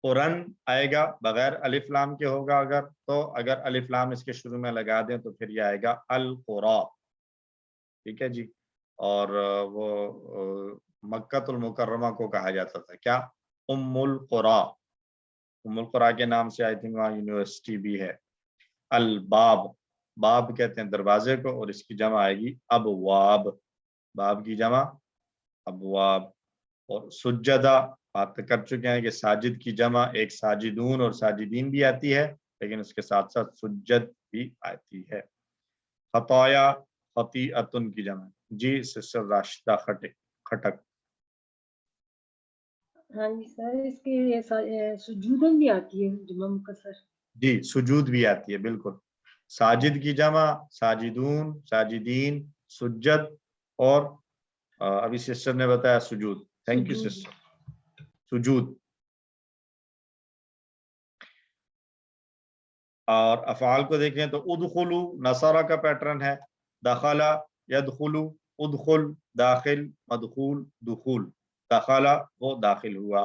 قرن آئے گا بغیر الف لام کے ہوگا اگر، تو اگر الف لام اس کے شروع میں لگا دیں تو پھر یہ آئے گا القرا، ٹھیک ہے جی؟ اور وہ مکۃ المکرمہ کو کہا جاتا تھا کیا؟ ام القرا، ام القرا کے نام سے آئی تھنک وہاں یونیورسٹی بھی ہے۔ الباب، باب کہتے ہیں دروازے کو، اور اس کی جمع آئے گی ابواب، باب کی جمع ابواب۔ اور سجدہ بات کر چکے ہیں کہ ساجد کی جمع ایک ساجدون اور ساجدین بھی آتی ہے، لیکن اس کے ساتھ ساتھ سجد بھی آتی ہے۔ خطایا خطیئتن کی جمع، جی سسٹر راشدہ خٹک۔ ہاں جی سر، اس کے سجودن بھی آتی ہے جمع مکسر۔ جی سجود بھی آتی ہے، بالکل۔ ساجد کی جمع ساجدون، ساجدین، سجد، اور ابھی سسٹر نے بتایا سجود۔ تھینک یو سسٹر، سجود۔ اور افعال کو دیکھیں تو ادخلو نصارہ کا پیٹرن ہے، دخلا یدخلو، ادخل داخل، مدخول دخول، دخلا وہ داخل ہوا۔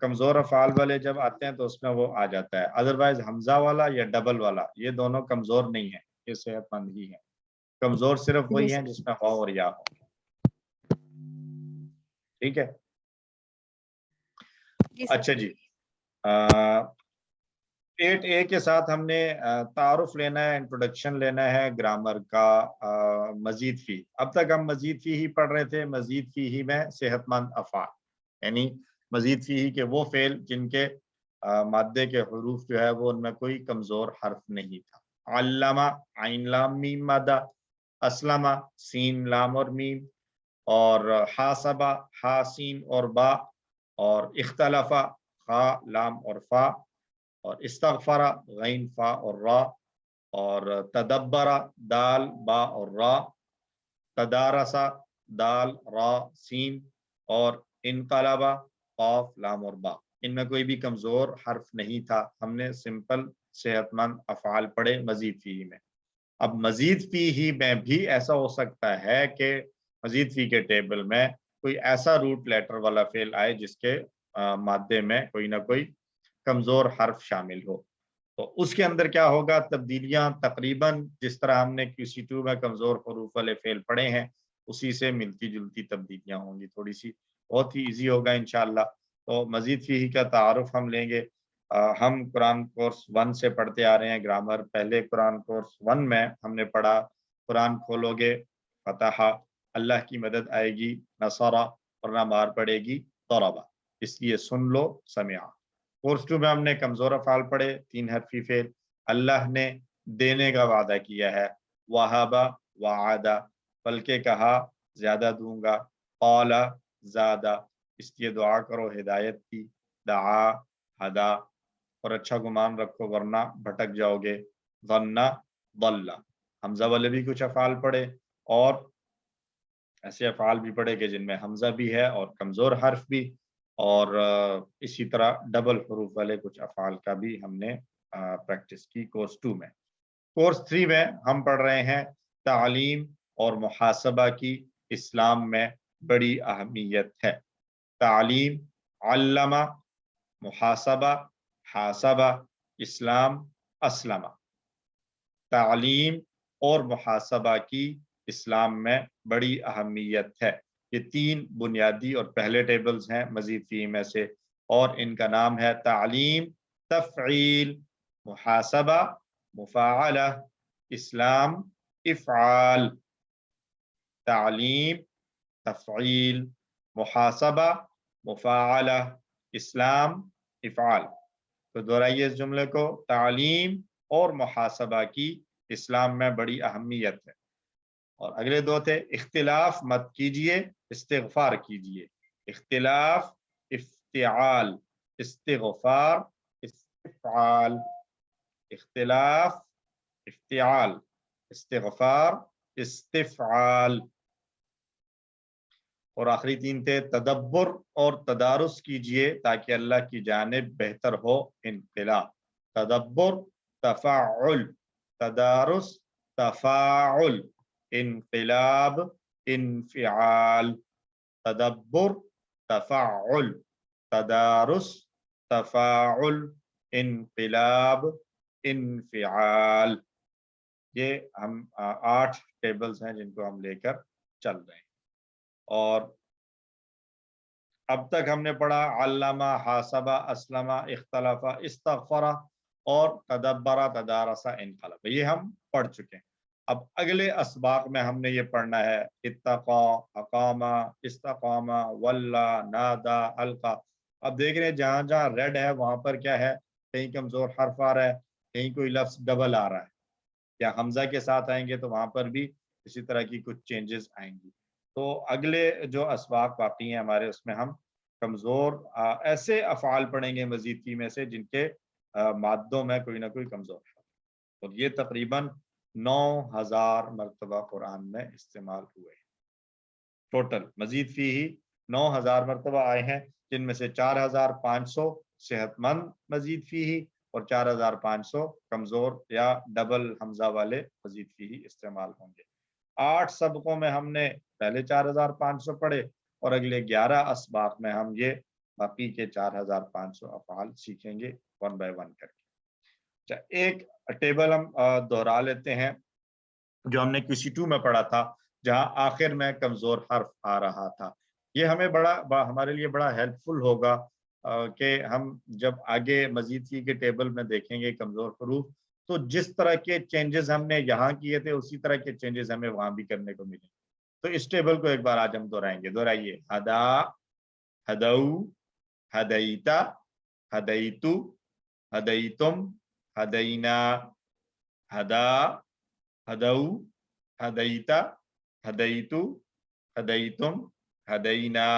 کمزور افعال والے جب آتے ہیں تو اس میں وہ آ جاتا ہے. ادروائز حمزہ والا یا ڈبل والا یہ دونوں کمزور نہیں ہیں, یہ صحت مند ہی ہیں. کمزور صرف وہی ہیں جس میں واو اور یا ہو. ٹھیک ہے. اچھا جی, 8A کے ساتھ ہم نے تعارف لینا ہے, انٹروڈکشن لینا ہے گرامر کا. مزید فی, اب تک ہم مزید فی ہی پڑھ رہے تھے. مزید فی ہی میں صحت مند افعال, یعنی مزید فی ہی کے وہ فعل جن کے مادے کے حروف جو ہے وہ ان میں کوئی کمزور حرف نہیں تھا. علامہ عین لام میم مادہ, اسلمہ سین لام اور میم, اور حاسبہ ہا سین اور با, اور اختلفہ خا لام اور فا, اور استغفر غین فا اور را, اور تدبر دال با اور را, تدارسا دال را سین, اور انقلبہ قاف لام اور با. ان میں کوئی بھی کمزور حرف نہیں تھا. ہم نے سمپل صحت مند افعال پڑھے مزید فی میں. اب مزید فی ہی میں بھی ایسا ہو سکتا ہے کہ مزید فی کے ٹیبل میں کوئی ایسا روٹ لیٹر والا فعل آئے جس کے مادے میں کوئی نہ کوئی کمزور حرف شامل ہو. تو اس کے اندر کیا ہوگا, تبدیلیاں تقریباً جس طرح ہم نے QC2 میں کمزور حروف والے فعل پڑھے ہیں اسی سے ملتی جلتی تبدیلیاں ہوں گی. تھوڑی سی بہت ہی ایزی ہوگا انشاءاللہ. تو مزید فی کا تعارف ہم لیں گے. ہم قرآن کورس 1 سے پڑھتے آ رہے ہیں گرامر. پہلے قرآن کورس 1 میں ہم نے پڑھا قرآن کھولو گے فتح, اللہ کی مدد آئے گی نصرہ, ورنہ مار پڑے گی ضربہ, اس لیے سن لو سمعا. کورس 2 میں ہم نے کمزور افعال پڑھے 3 حرفی فعل. اللہ نے دینے کا وعدہ کیا ہے, وہابہ وعدہ, بلکہ کہا زیادہ دوں گا, قال زادہ, اس لیے دعا کرو ہدایت کی, دعا ہدا, اور اچھا گمان رکھو ورنہ بھٹک جاؤ گے, ظن ضل. حمزہ والے بھی کچھ افعال پڑھے, اور ایسے افعال بھی پڑھے کہ جن میں حمزہ بھی ہے اور کمزور حرف بھی, اور اسی طرح ڈبل حروف والے کچھ افعال کا بھی ہم نے پریکٹس کی کورس 2 میں. کورس 3 میں ہم پڑھ رہے ہیں تعلیم اور محاسبہ کی اسلام میں بڑی اہمیت ہے. تعلیم علمہ, محاسبہ حاسبہ, اسلام اسلمہ. تعلیم اور محاسبہ کی اسلام میں بڑی اہمیت ہے. یہ 3 بنیادی اور پہلے ٹیبلز ہیں مزید فی میں سے, اور ان کا نام ہے تعلیم تفعیل, محاسبہ مفاعلہ, اسلام افعال. تعلیم تفعیل, محاسبہ مفاعلہ, اسلام افعال. تو دہرائیے اس جملے کو, تعلیم اور محاسبہ کی اسلام میں بڑی اہمیت ہے. اور اگلے 2 تھے اختلاف مت کیجئے استغفار کیجئے. اختلاف افتعال, استغفار استفعال. اختلاف افتعال, استغفار استفعال. اور آخری 3 تھے تدبر اور تدارس کیجئے تاکہ اللہ کی جانب بہتر ہو انقلاب. تدبر تفاعل, تدارس تفاعل, انقلاب انفعال. تدبر تفاعل, تدارس تفاعل, انقلاب انفعال. یہ ہم 8 ٹیبلز ہیں جن کو ہم لے کر چل رہے ہیں. اور اب تک ہم نے پڑھا علامہ, حاسبہ, اسلمہ, اختلفہ, استغفرہ اور تدبرہ, تدارسہ, انقلب. یہ ہم پڑھ چکے ہیں. اب اگلے اسباق میں ہم نے یہ پڑھنا ہے اتقا, اقامہ, استقامہ, ولا, نادا, القا. اب دیکھ رہے ہیں جہاں جہاں ریڈ ہے وہاں پر کیا ہے, کہیں کمزور حرف آ رہا ہے, کہیں کوئی لفظ ڈبل آ رہا ہے, یا حمزہ کے ساتھ آئیں گے تو وہاں پر بھی اسی طرح کی کچھ چینجز آئیں گی. تو اگلے جو اسباق باقی ہیں ہمارے اس میں ہم کمزور ایسے افعال پڑھیں گے مزید فی میں سے جن کے مادوں میں کوئی نہ کوئی کمزور ہے. اور یہ تقریباً 9000 مرتبہ قرآن میں استعمال ہوئے ہیں. ٹوٹل مزید فی ہی 9000 مرتبہ آئے ہیں, جن میں سے 4500 صحت مند مزید فی ہی اور 4500 کمزور یا ڈبل حمزہ والے مزید فی ہی استعمال ہوں گے. 8 سبقوں میں ہم نے پہلے 4500 پڑھے, اور اگلے 11 اسباق میں ہم یہ باقی کے 4500 افعال سیکھیں گے 1 by 1 کر کے۔ ایک ٹیبل ہم دہرا لیتے ہیں جو ہم نے QC2 میں پڑھا تھا، جہاں آخر میں کمزور حرف آ رہا تھا۔ یہ ہمیں ہمارے لیے بڑا ہیلپ فل ہوگا کہ ہم جب آگے مزید کی کے ٹیبل میں دیکھیں گے کمزور حروف، تو جس طرح کے چینجز ہم نے یہاں کیے تھے اسی طرح کے چینجز ہمیں وہاں بھی کرنے کو ملیں۔ تو اس ٹیبل کو ایک بار آج ہم دہرائیں گے، دہرائیے۔ ہدا، ہدو، ہدیتا، ہدیتو، ہدیتم، ہدینا، ہدا، ہدو، ہدیتا، ہدیتو، ہدیتم، ہدینا۔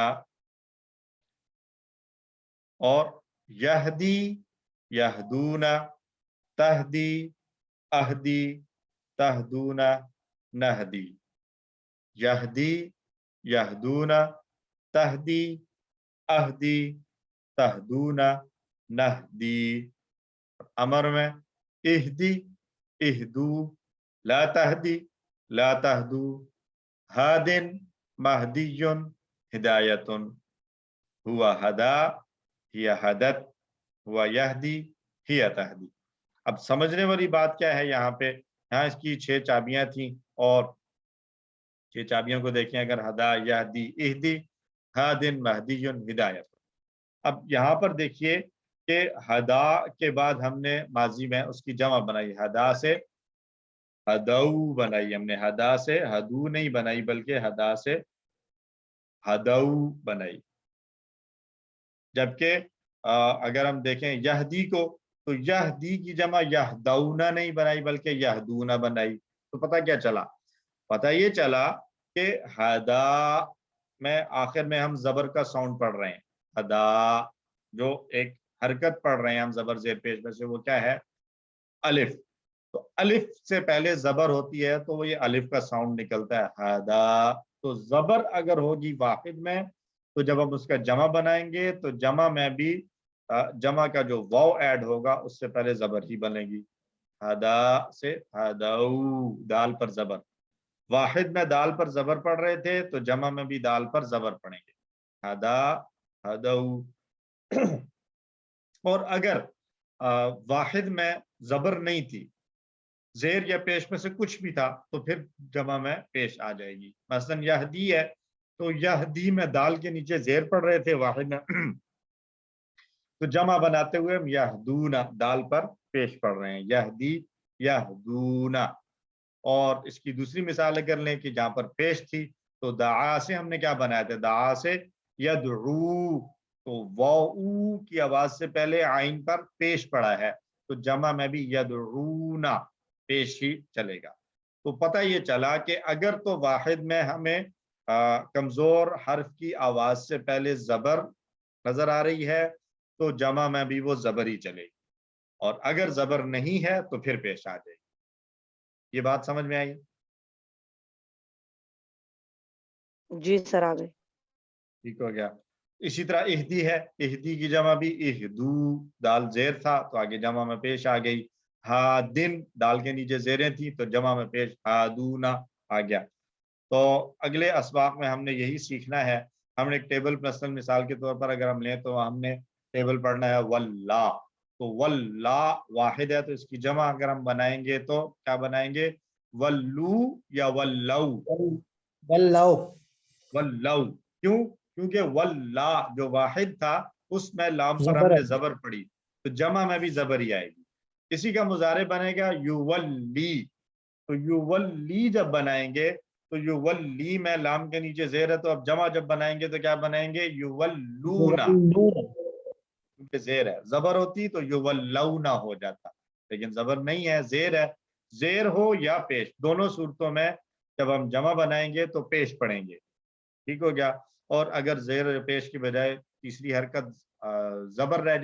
اور یہدی، یہدون، تہدی، اہدی، تہدون، نہدی۔ یہدی، یہدون، تہدی، اہدی، تہدون، نہدی۔ امر میں اہدی، اہدو، لا تہدی، لا تہدو، ہادن، مہدی، ہدایتن، ہوا ہدا، ہی ہدت، ہوا یہدی، ہی تہدی۔ اب سمجھنے والی بات کیا ہے یہاں پہ؟ یہاں اس کی 6 چابیاں تھیں، اور 6 چابیوں کو دیکھیں، اگر ہدا، یہدی، اہدی، ہادن، مہدی، ہدایت۔ اب یہاں پر دیکھیے کہ ہدا کے بعد ہم نے ماضی میں اس کی جمع بنائی، ہدا سے ہدو بنائی ہم نے، ہدا سے ہدو نہیں بنائی بلکہ ہدا سے ہدو بنائی۔ جبکہ اگر ہم دیکھیں یہدی کو، تو یہدی کی جمع یہدونا نہیں بنائی بلکہ یہدونا بنائی۔ تو پتہ کیا چلا؟ پتہ یہ چلا کہ ہدا میں آخر میں ہم زبر کا ساؤنڈ پڑھ رہے ہیں، ہدا جو ایک حرکت پڑھ رہے ہیں ہم زبر زیر پیش میں سے، وہ کیا ہے؟ الف۔ تو الف سے پہلے زبر ہوتی ہے تو وہ یہ الف کا ساؤنڈ نکلتا ہے، ہدا۔ تو زبر اگر ہوگی واحد میں تو جب ہم اس کا جمع بنائیں گے تو جمع میں بھی جمع کا جو واو ایڈ ہوگا اس سے پہلے زبر ہی بنے گی، ہدا سے ہدو، دال پر زبر۔ واحد میں دال پر زبر پڑھ رہے تھے تو جمع میں بھی دال پر زبر پڑھیں گے، ہدا، ہدو۔ اور اگر واحد میں زبر نہیں تھی، زیر یا پیش میں سے کچھ بھی تھا، تو پھر جمع میں پیش آ جائے گی۔ مثلا یہدی ہے تو یہدی میں دال کے نیچے زیر پڑھ رہے تھے واحد میں، تو جمع بناتے ہوئے ہم یہدونا دال پر پیش پڑھ رہے ہیں، یہدی، یہدونا۔ اور اس کی دوسری مثال اگر لیں کہ جہاں پر پیش تھی تو دعا سے ہم نے کیا بنایا تھا؟ دعا سے یدعو، تو واؤ کی آواز سے پہلے عین پر پیش پڑا ہے، تو جمع میں بھی یدعونا پیش ہی چلے گا۔ تو پتہ یہ چلا کہ اگر تو واحد میں ہمیں کمزور حرف کی آواز سے پہلے زبر نظر آ رہی ہے تو جمع میں بھی وہ زبر ہی چلے گی، اور اگر زبر نہیں ہے تو پھر پیش آ جائے گی۔ یہ بات سمجھ میں آئی؟ جی سر، آ گئے۔ ٹھیک ہو گیا۔ اسی طرح اہدی ہے، اہدی کی جمع بھی اہدو، دال زیر تھا تو آگے جمع میں پیش آ گئی، ہادن، دال کے نیچے زیریں تھی تو جمع میں پیش ہادونا آ گیا۔ تو اگلے اسباق میں ہم نے یہی سیکھنا ہے۔ ہم نے ایک ٹیبل مثال کے طور پر اگر ہم لیں تو ہم نے ٹیبل پڑھنا ہے واللہ، تو واللہ واحد ہے تو اس کی جمع اگر ہم بنائیں گے تو کیا بنائیں گے؟ ولو یا ولو؟ واللہ، ولو۔ کیوں؟ کیونکہ واللہ جو واحد تھا اس میں لام پر ہم زبر نے ہے۔ زبر پڑھی تو جمع میں بھی زبر ہی آئے گی۔ اسی کا مضارع بنے گا یولی، تو یولی جب بنائیں گے تو یولی میں لام کے نیچے زیر ہے، تو اب جمع جب بنائیں گے تو کیا بنائیں گے؟ یولونا، کیونکہ زیر ہے، زبر ہوتی تو یولونا ہو جاتا، لیکن زبر نہیں ہے، زیر ہے۔ زیر ہو یا پیش، دونوں صورتوں میں جب ہم جمع بنائیں گے تو پیش پڑھیں گے۔ ٹھیک ہو گیا۔ اور اگر زیر پیش کی بجائے تیسری حرکت زبر رہ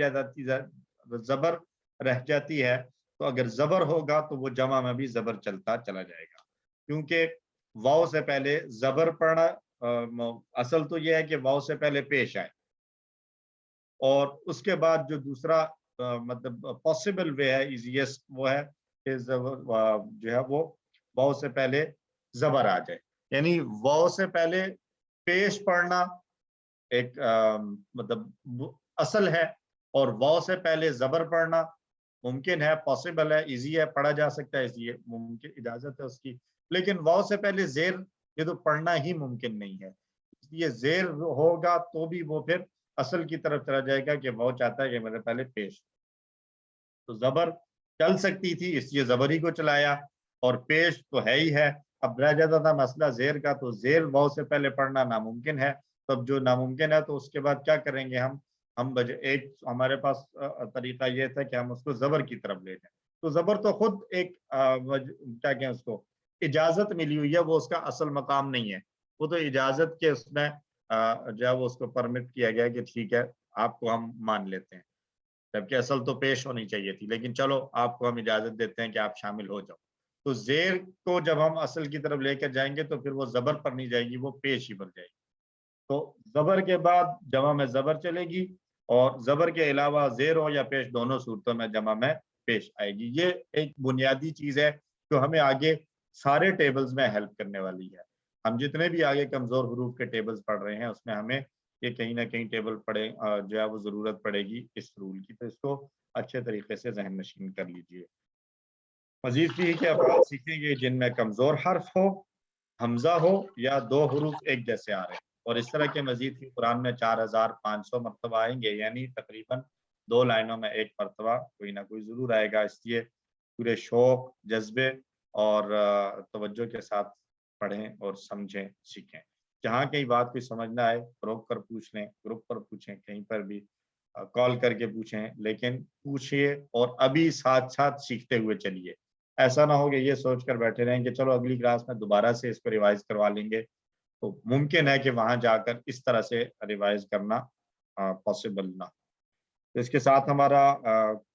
جاتی ہے تو اگر زبر ہوگا تو وہ جمع میں بھی زبر چلتا چلا جائے گا، کیونکہ واو سے پہلے زبر پڑھنا اصل تو یہ ہے کہ واو سے پہلے پیش آئے، اور اس کے بعد جو دوسرا مطلب پاسبل وے ہے، ایزیسٹ وہ ہے کہ جو ہے وہ واو سے پہلے زبر آ جائے، یعنی واو سے پہلے پیش پڑھنا ایک مطلب اصل ہے، اور واو سے پہلے زبر پڑھنا ممکن ہے، پاسبل ہے، ایزی ہے، پڑھا جا سکتا ہے، اس لیے ممکن اجازت ہے اس کی، لیکن واو سے پہلے زیر یہ تو پڑھنا ہی ممکن نہیں ہے، اس لیے زیر ہوگا تو بھی وہ پھر اصل کی طرف چلا جائے گا کہ واو چاہتا ہے کہ میرے پہلے پیش، تو زبر چل سکتی تھی اس لیے زبر ہی کو چلایا، اور پیش تو ہے ہی ہے، اب رہ جاتا تھا مسئلہ زیر کا، تو زیر واو سے پہلے پڑھنا ناممکن ہے، تب جو ناممکن ہے تو اس کے بعد کیا کریں گے ہم ایک ہمارے پاس طریقہ یہ تھا کہ ہم اس کو زبر کی طرف لے جائیں، تو زبر تو خود ایک کیا کہیں اس کو اجازت ملی ہوئی ہے، وہ اس کا اصل مقام نہیں ہے، وہ تو اجازت کے اس میں جو ہے وہ اس کو پرمٹ کیا گیا کہ ٹھیک ہے آپ کو ہم مان لیتے ہیں، جبکہ اصل تو پیش ہونی چاہیے تھی، لیکن چلو آپ کو ہم اجازت دیتے ہیں کہ آپ شامل ہو جاؤ، تو زیر کو جب ہم اصل کی طرف لے کر جائیں گے تو پھر وہ زبر پر نہیں جائے گی، وہ پیش ہی بن جائے گی، تو زبر کے بعد جمع میں زبر چلے گی، اور زبر کے علاوہ زیر ہو یا پیش دونوں صورتوں میں جمع میں پیش آئے گی، یہ ایک بنیادی چیز ہے جو ہمیں آگے سارے ٹیبلز میں ہیلپ کرنے والی ہے، ہم جتنے بھی آگے کمزور حروف کے ٹیبلز پڑھ رہے ہیں اس میں ہمیں یہ کہیں نہ کہیں ٹیبل پڑھے جو ہے وہ ضرورت پڑے گی اس رول کی، تو اس کو اچھے طریقے سے ذہن نشین کر لیجئے۔ مزید بھی کہ افعال سیکھیں گے جن میں کمزور حرف ہو، حمزہ ہو یا دو حروف ایک جیسے آ رہے ہیں، اور اس طرح کے مزید بھی قرآن میں 4500 مرتبہ آئیں گے، یعنی تقریباً 2 لائنوں میں ایک مرتبہ کوئی نہ کوئی ضرور آئے گا، اس لیے پورے شوق، جذبے اور توجہ کے ساتھ پڑھیں اور سمجھیں، سیکھیں، جہاں کہیں بات کوئی سمجھ نہ آئے روک کر پوچھ لیں، گروپ پر پوچھیں، کہیں پر بھی کال کر کے پوچھیں، لیکن پوچھئے اور ابھی ساتھ ساتھ سیکھتے ہوئے چلیے، ایسا نہ ہو کہ یہ سوچ کر بیٹھے رہیں کہ چلو اگلی کلاس میں دوبارہ سے اس کو ریوائز کروا لیں گے، تو ممکن ہے کہ وہاں جا کر اس طرح سے ریوائز کرنا پاسبل نہ، تو اس کے ساتھ ہمارا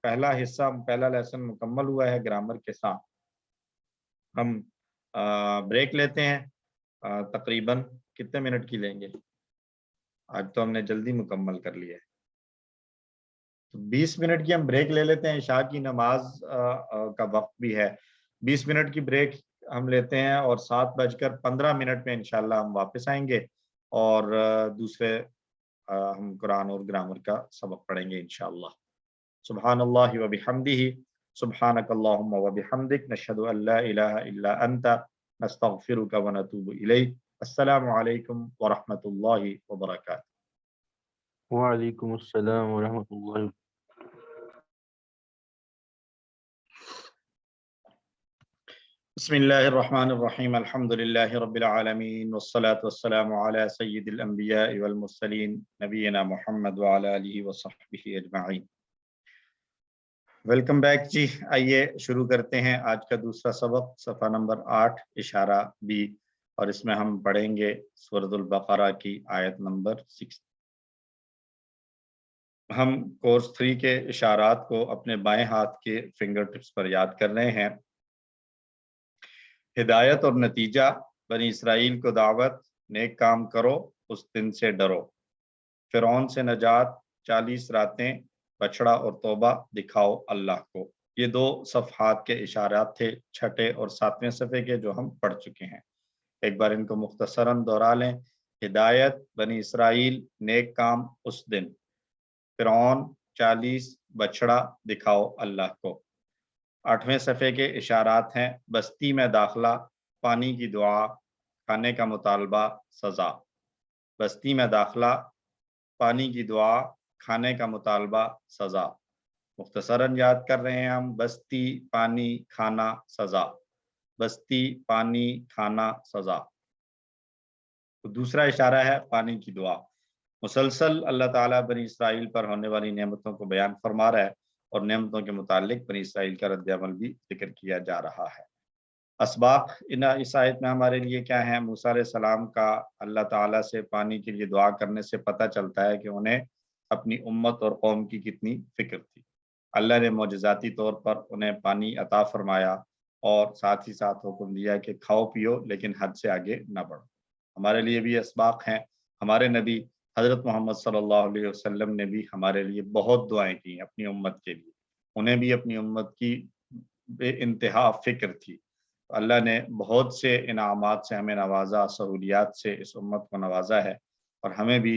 پہلا حصہ، پہلا لیسن مکمل ہوا ہے گرامر کے ساتھ، ہم بریک لیتے ہیں، تقریباً کتنے منٹ کی لیں گے؟ آج تو ہم نے جلدی مکمل کر لیا ہے، تو 20 منٹ کی ہم بریک لے لیتے ہیں، عشاء کی نماز کا وقت بھی ہے، 20 منٹ کی بریک ہم لیتے ہیں، اور 7:15 میں انشاءاللہ ہم واپس آئیں گے، اور دوسرے ہم قرآن اور گرامر کا سبق پڑھیں گے انشاءاللہ۔ سبحان اللہ و بحمدہ، سبحانک اللہم و بحمدک، نشہد ان لا الہ الا انت، نستغفرک و نتوب الیک۔ السلام علیکم ورحمۃ اللہ وبرکاتہ۔ وعلیکم السلام ورحمۃ اللہ۔ بسم اللہ الرحمن الرحیم، الحمد للہ رب العالمین، والصلاة والسلام علی سید الانبیاء والمرسلین، نبینا محمد وعلی آلہ وصحبہ اجمعین۔ ویلکم بیک جی، آئیے شروع کرتے ہیں آج کا دوسرا سبق، صفحہ نمبر 8 اشارہ بی، اور اس میں ہم پڑھیں گے سورۃ البقرہ کی آیت نمبر 6۔ ہم کورس 3 کے اشارات کو اپنے بائیں ہاتھ کے فنگر ٹپس پر یاد کر رہے ہیں۔ ہدایت اور نتیجہ، بنی اسرائیل کو دعوت، نیک کام کرو، اس دن سے ڈرو، فرعون سے نجات، 40 راتیں، بچڑا اور توبہ، دکھاؤ اللہ کو۔ یہ 2 صفحات کے اشارات تھے، چھٹے اور 7ویں صفحے کے، جو ہم پڑھ چکے ہیں، ایک بار ان کو مختصراً دہرا لیں۔ ہدایت، بنی اسرائیل، نیک کام، اس دن، فرعون، 40، بچڑا، دکھاؤ اللہ کو۔ 8ویں صفحے کے اشارات ہیں، بستی میں داخلہ، پانی کی دعا، کھانے کا مطالبہ، سزا۔ بستی میں داخلہ، پانی کی دعا، کھانے کا مطالبہ، سزا۔ مختصراً یاد کر رہے ہیں ہم، بستی، پانی، کھانا، سزا، بستی، پانی، کھانا، سزا۔ تو دوسرا اشارہ ہے پانی کی دعا، مسلسل اللہ تعالیٰ بنی اسرائیل پر ہونے والی نعمتوں کو بیان فرما رہا ہے، اور نعمتوں کے متعلق بنی اسرائیل کا رد عمل بھی ذکر کیا جا رہا ہے۔ اسباق اس آیت میں ہمارے لیے کیا ہیں؟ موسیٰ علیہ السلام کا اللہ تعالیٰ سے پانی کے لیے دعا کرنے سے پتہ چلتا ہے کہ انہیں اپنی امت اور قوم کی کتنی فکر تھی۔ اللہ نے معجزاتی طور پر انہیں پانی عطا فرمایا، اور ساتھ ہی ساتھ حکم دیا کہ کھاؤ پیو لیکن حد سے آگے نہ بڑھو۔ ہمارے لیے بھی اسباق ہیں، ہمارے نبی حضرت محمد صلی اللہ علیہ وسلم نے بھی ہمارے لیے بہت دعائیں کی اپنی امت کے لیے، انہیں بھی اپنی امت کی بے انتہا فکر تھی۔ اللہ نے بہت سے انعامات سے ہمیں نوازا، سہولیات سے اس امت کو نوازا ہے، اور ہمیں بھی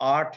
8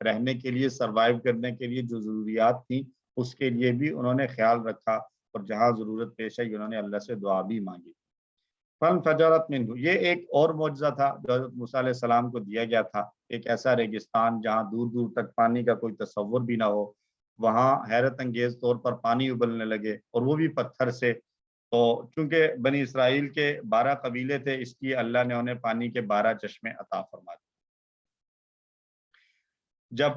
رہنے کے لیے، سروائیو کرنے کے لیے جو ضروریات تھیں اس کے لیے بھی انہوں نے خیال رکھا، اور جہاں ضرورت پیش آئی انہوں نے اللہ سے دعا بھی مانگی۔ فانفجرت منہ، یہ ایک اور معجزہ تھا جو حضرت موسیٰ علیہ السلام کو دیا گیا تھا۔ ایک ایسا ریگستان جہاں دور دور تک پانی کا کوئی تصور بھی نہ ہو، وہاں حیرت انگیز طور پر پانی ابلنے لگے، اور وہ بھی پتھر سے۔ تو چونکہ بنی اسرائیل کے 12 قبیلے تھے، اس لیے اللہ نے انہیں پانی کے 12 چشمے عطا فرما دیے۔ جب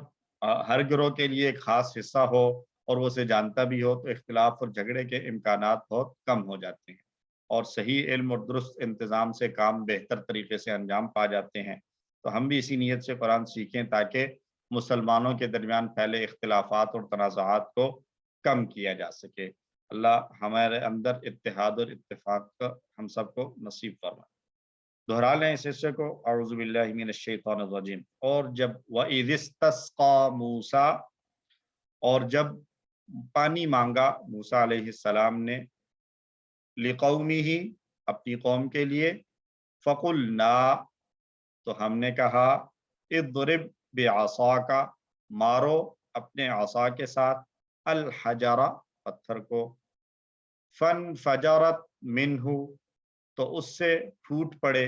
ہر گروہ کے لیے ایک خاص حصہ ہو اور وہ اسے جانتا بھی ہو، تو اختلاف اور جھگڑے کے امکانات بہت کم ہو جاتے ہیں، اور صحیح علم اور درست انتظام سے کام بہتر طریقے سے انجام پا جاتے ہیں۔ تو ہم بھی اسی نیت سے قرآن سیکھیں تاکہ مسلمانوں کے درمیان پھیلے اختلافات اور تنازعات کو کم کیا جا سکے۔ اللہ ہمارے اندر اتحاد اور اتفاق کا ہم سب کو نصیب فرمائے۔ دہرا لیں اس حصے کو، اعوذ باللہ من الشیطان الرجیم۔ اور جب وَإِذِ اسْتَسْقَىٰ مُوسیٰ، اور جب پانی مانگا موسیٰ علیہ السلام نے، لِقَوْمِهِ، اپنی قوم کے لیے، فَقُلْنَا، تو ہم نے کہا، اضرب بعصاک، مارو اپنے عصا کے ساتھ، الحجر، پتھر کو، فانفجرت منہ، تو اس سے پھوٹ پڑے،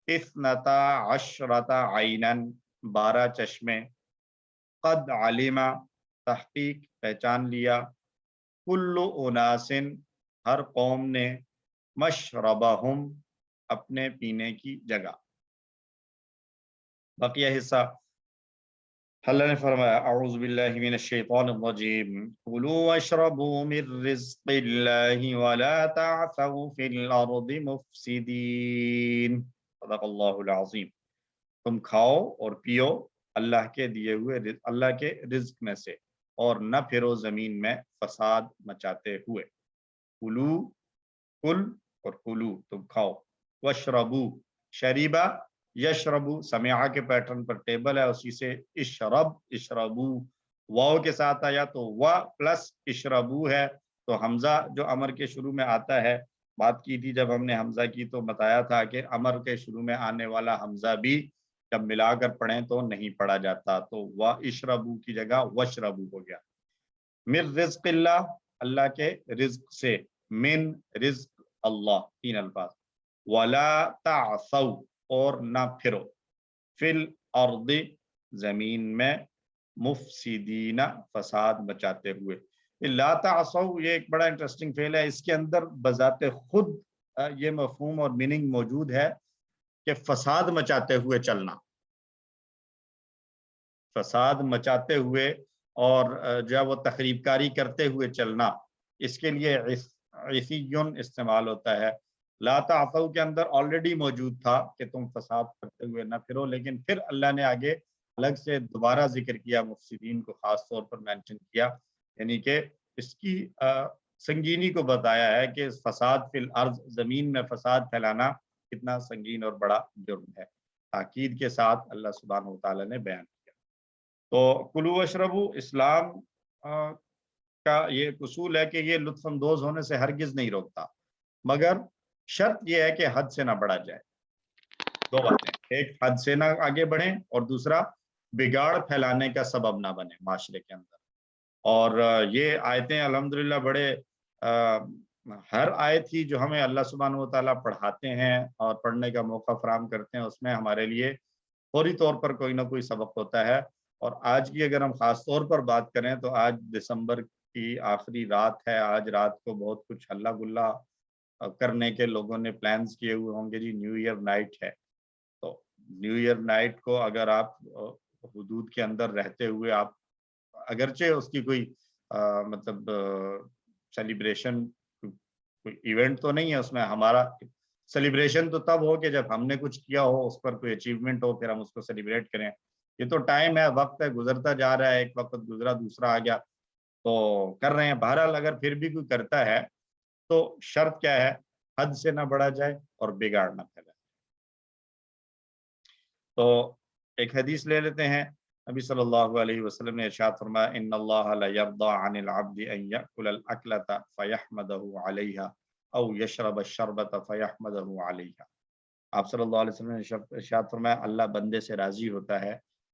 12 عینا، 12 چشمے، قد علم، تحقیق پہچان لیا، کل اناس، ہر قوم نے، مشربہم، اپنے پینے کی جگہ۔ بقیہ حصہ اللہ نے فرمایا، اعوذ باللہ من الشیطان الرجیم، کلوا واشربوا من رزق اللہ ولا تعثوا فی الارض مفسدین، صدق اللہ العظیم۔ تم کھاؤ اور پیو اللہ کے دیے ہوئے اللہ کے رزق میں سے، اور نہ پھرو زمین میں فساد مچاتے ہوئے۔ کلو، کل، اور کلو، تم کھاؤ، واشربو، شریبہ، یشربو، سمعہ کے پیٹرن پر ٹیبل ہے، اسی سے اشرب، اشربو واو کے ساتھ آیا تو و پلس اشربو ہے، تو حمزہ جو امر کے شروع میں آتا ہے، بات کی تھی جب ہم نے حمزہ کی تو بتایا تھا کہ امر کے شروع میں آنے والا حمزہ بھی جب ملا کر پڑھیں تو نہیں پڑھا جاتا، تو و اشربو کی جگہ وشربو ہو گیا۔ من رزق اللہ، اللہ کے رزق سے، من رزق اللہ، 3 الفاظ، ولا تعثوا، اور نہ پھرو، فی الارض، زمین میں، مفسدین، فساد مچاتے ہوئے۔ لا تعثوا یہ ایک بڑا انٹرسٹنگ فعل ہے، اس کے اندر بذات خود یہ مفہوم اور میننگ موجود ہے کہ فساد مچاتے ہوئے چلنا، فساد مچاتے ہوئے، اور جب وہ تخریب کاری کرتے ہوئے چلنا، اس کے لیے عیسیون استعمال ہوتا ہے۔ لا تعثوا کے اندر آلریڈی موجود تھا کہ تم فساد کرتے ہوئے نہ پھرو، لیکن پھر اللہ نے آگے الگ سے دوبارہ ذکر کیا، مفسدین کو خاص طور پر مینشن کیا، یعنی کہ اس کی سنگینی کو بتایا ہے کہ فساد فی الارض، زمین میں فساد پھیلانا کتنا سنگین اور بڑا جرم ہے، تاکید کے ساتھ اللہ سبحانہ و تعالیٰ نے بیان کیا۔ تو کلو واشربو اسلام کا یہ اصول ہے کہ یہ لطف اندوز ہونے سے ہرگز نہیں روکتا، مگر شرط یہ ہے کہ حد سے نہ بڑھا جائے۔ 2 باتیں، ایک حد سے نہ آگے بڑھیں، اور دوسرا بگاڑ پھیلانے کا سبب نہ بنے معاشرے کے اندر۔ اور یہ آیتیں الحمدللہ بڑے ہر آیت ہی جو ہمیں اللہ سبحانہ و تعالیٰ پڑھاتے ہیں اور پڑھنے کا موقع فراہم کرتے ہیں، اس میں ہمارے لیے فوری طور پر کوئی نہ کوئی سبق ہوتا ہے۔ اور آج کی اگر ہم خاص طور پر بات کریں تو آج دسمبر کی آخری رات ہے، آج رات کو بہت کچھ ہلا گلا کرنے کے لوگوں نے پلانز کیے ہوئے ہوں گے، جی نیو ایئر نائٹ ہے۔ تو نیو ایئر نائٹ کو اگر آپ حدود کے اندر رہتے ہوئے، آپ اگرچہ اس کی کوئی مطلب سیلیبریشن، کوئی ایونٹ تو نہیں ہے اس میں، ہمارا سیلیبریشن تو تب ہو کہ جب ہم نے کچھ کیا ہو، اس پر کوئی اچیومنٹ ہو، پھر ہم اس کو سیلیبریٹ کریں۔ یہ تو ٹائم ہے، وقت ہے، گزرتا جا رہا ہے، ایک وقت گزرا دوسرا آ گیا، تو کر رہے ہیں۔ بہرحال اگر پھر بھی کوئی کرتا ہے تو شرط کیا ہے، حد سے نہ بڑھا جائے اور بگاڑ نہ پھیلائے۔ تو ایک حدیث لے لیتے ہیں، نبی صلی اللہ علیہ وسلم نے ارشاد فرمایا، ان اللہ لا یرضى عن العبد ان یأکل الاکلۃ فیحمدہ علیہا او یشرب الشربۃ فیحمدہ علیہا۔ آپ صلی اللہ علیہ وسلم نے ارشاد فرمایا، اللہ بندے سے راضی ہوتا ہے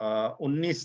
19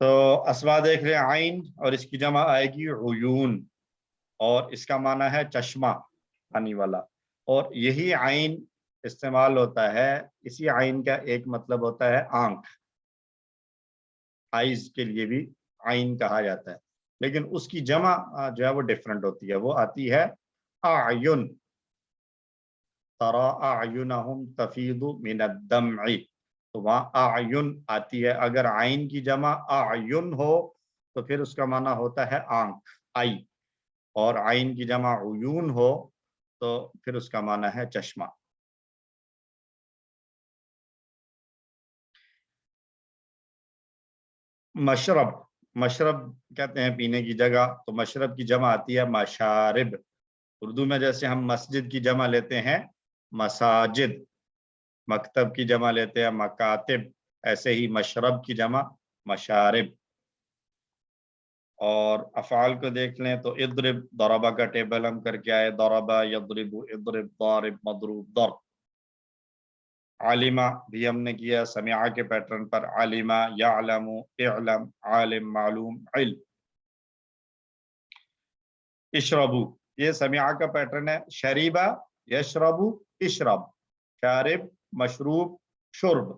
تو اسوا دیکھ رہے ہیں عین اور اس کی جمع آئے گی عیون اور اس کا معنی ہے چشمہ پانی والا اور یہی عین استعمال ہوتا ہے اسی عین کا ایک مطلب ہوتا ہے آنکھ آئیز کے لیے بھی عین کہا جاتا ہے لیکن اس کی جمع جو ہے وہ ڈیفرنٹ ہوتی ہے وہ آتی ہے اعین ترى اعینہم تفیض من الدمع تو وہاں اعین آتی ہے اگر عین کی جمع اعین ہو تو پھر اس کا معنی ہوتا ہے آنکھ آئی اور عین کی جمع عیون ہو تو پھر اس کا معنی ہے چشمہ مشرب مشرب کہتے ہیں پینے کی جگہ تو مشرب کی جمع آتی ہے مشارب اردو میں جیسے ہم مسجد کی جمع لیتے ہیں مساجد مکتب کی جمع لیتے ہیں مکاتب ایسے ہی مشرب کی جمع مشارب اور افعال کو دیکھ لیں تو اضرب ضربہ کا ٹیبل ہم کر کے آئے ضربہ یضرب اضرب ضارب مضروب ضرب عالمہ بھی ہم نے کیا سمعہ کے پیٹرن پر عالمہ یعلم اعلم عالم معلوم علم اشربو یہ سمعہ کا پیٹرن ہے شریبہ یشربو اشرب شارب مشروب شرب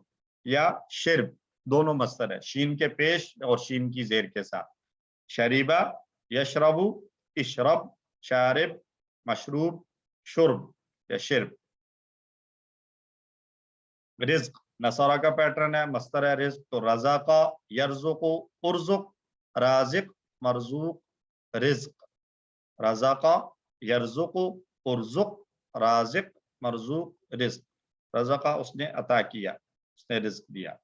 یا شرب دونوں مصدر ہے شین کے پیش اور شین کی زیر کے ساتھ شریبہ یشربو اشرب شارب مشروب شرب یا شرب رزق نصارہ کا پیٹرن ہے مصدر ہے رزق تو رزق یرزق ارزق رازق مرزوق رزق رزق یرزق ارزق رازق مرزوق رزق رزق اس نے عطا کیا اس نے رزق دیا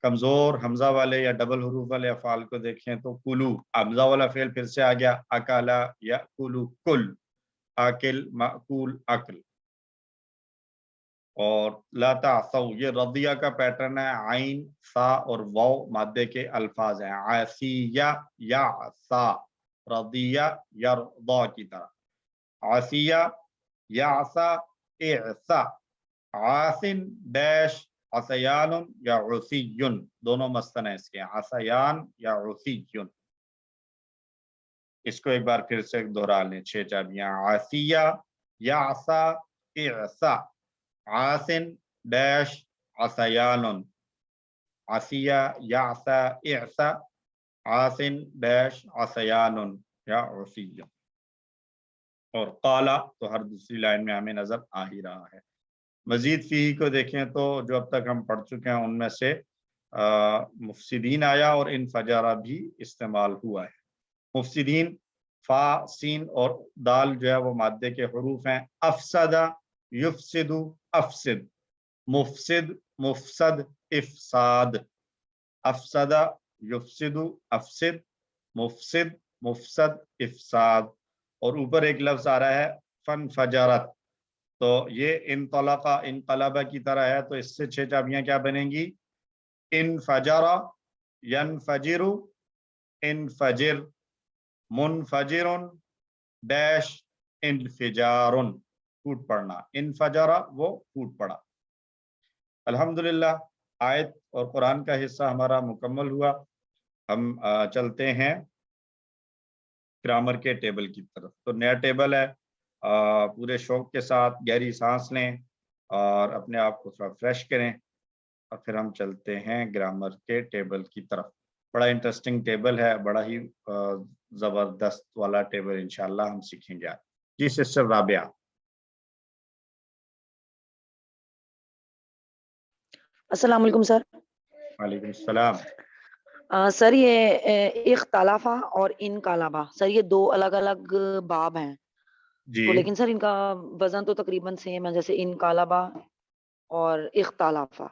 کمزور حمزہ والے یا ڈبل حروف والے افعال کو دیکھیں تو کلو حمزہ والا فعل پھر سے آ گیا اکالا یا کلو کل آکل مأکول اکل اور لا تعثوا یہ رضیہ کا پیٹرن ہے عین سا اور واو مادے کے الفاظ ہیں عاسیہ یعصا رضیہ یرضا کی طرح عاسیہ یعصا اعصا عاصن ڈیش عصیان یا عصیون دونوں مستن ہیں اس کے عصیان یا عصیون اس کو ایک بار پھر سے دہرا لیں 6 چابیاں عاسیہ یعصا اعصا عاصن ڈیش عصیان عصیہ یعصا اعصا عاصن ڈیش عصیان یا عصیہ اور قالا تو ہر دوسری لائن میں ہمیں نظر آ ہی رہا ہے مزید فیہ کو دیکھیں تو جو اب تک ہم پڑھ چکے ہیں ان میں سے مفسدین آیا اور انفجارہ بھی استعمال ہوا ہے مفسدین فا سین اور دال جو ہے وہ مادے کے حروف ہیں افسدہ یفسد افسد مفسد مفسد افساد افسدہ یفسد افسد مفسد مفسد افساد اور اوپر ایک لفظ آ رہا ہے فنفجرت تو یہ انطلقہ انقلبہ کی طرح ہے تو اس سے 6 چابیاں کیا بنیں گی انفجر ینفجر انفجر منفجر ڈیش انفجار پھوٹ پڑنا انفجر وہ پھوٹ پڑا الحمدللہ آیت اور قرآن کا حصہ ہمارا مکمل ہوا ہم چلتے ہیں گرامر کے ٹیبل کی طرف تو نیا ٹیبل ہے پورے شوق کے ساتھ گہری سانس لیں اور اپنے آپ کو تھوڑا فریش کریں اور پھر ہم چلتے ہیں گرامر کے ٹیبل کی طرف بڑا انٹرسٹنگ ٹیبل ہے بڑا ہی زبردست والا ٹیبل انشاءاللہ ہم سیکھیں گے جی سسٹر رابعہ السلام علیکم سر وعلیکم السلام سر یہ اختلافہ اور انقلابہ سر یہ 2 الگ الگ باب ہیں جی تو لیکن سر ان کا وزن تو تقریباً سیم ہے جیسے انقلابہ اور اختلافہ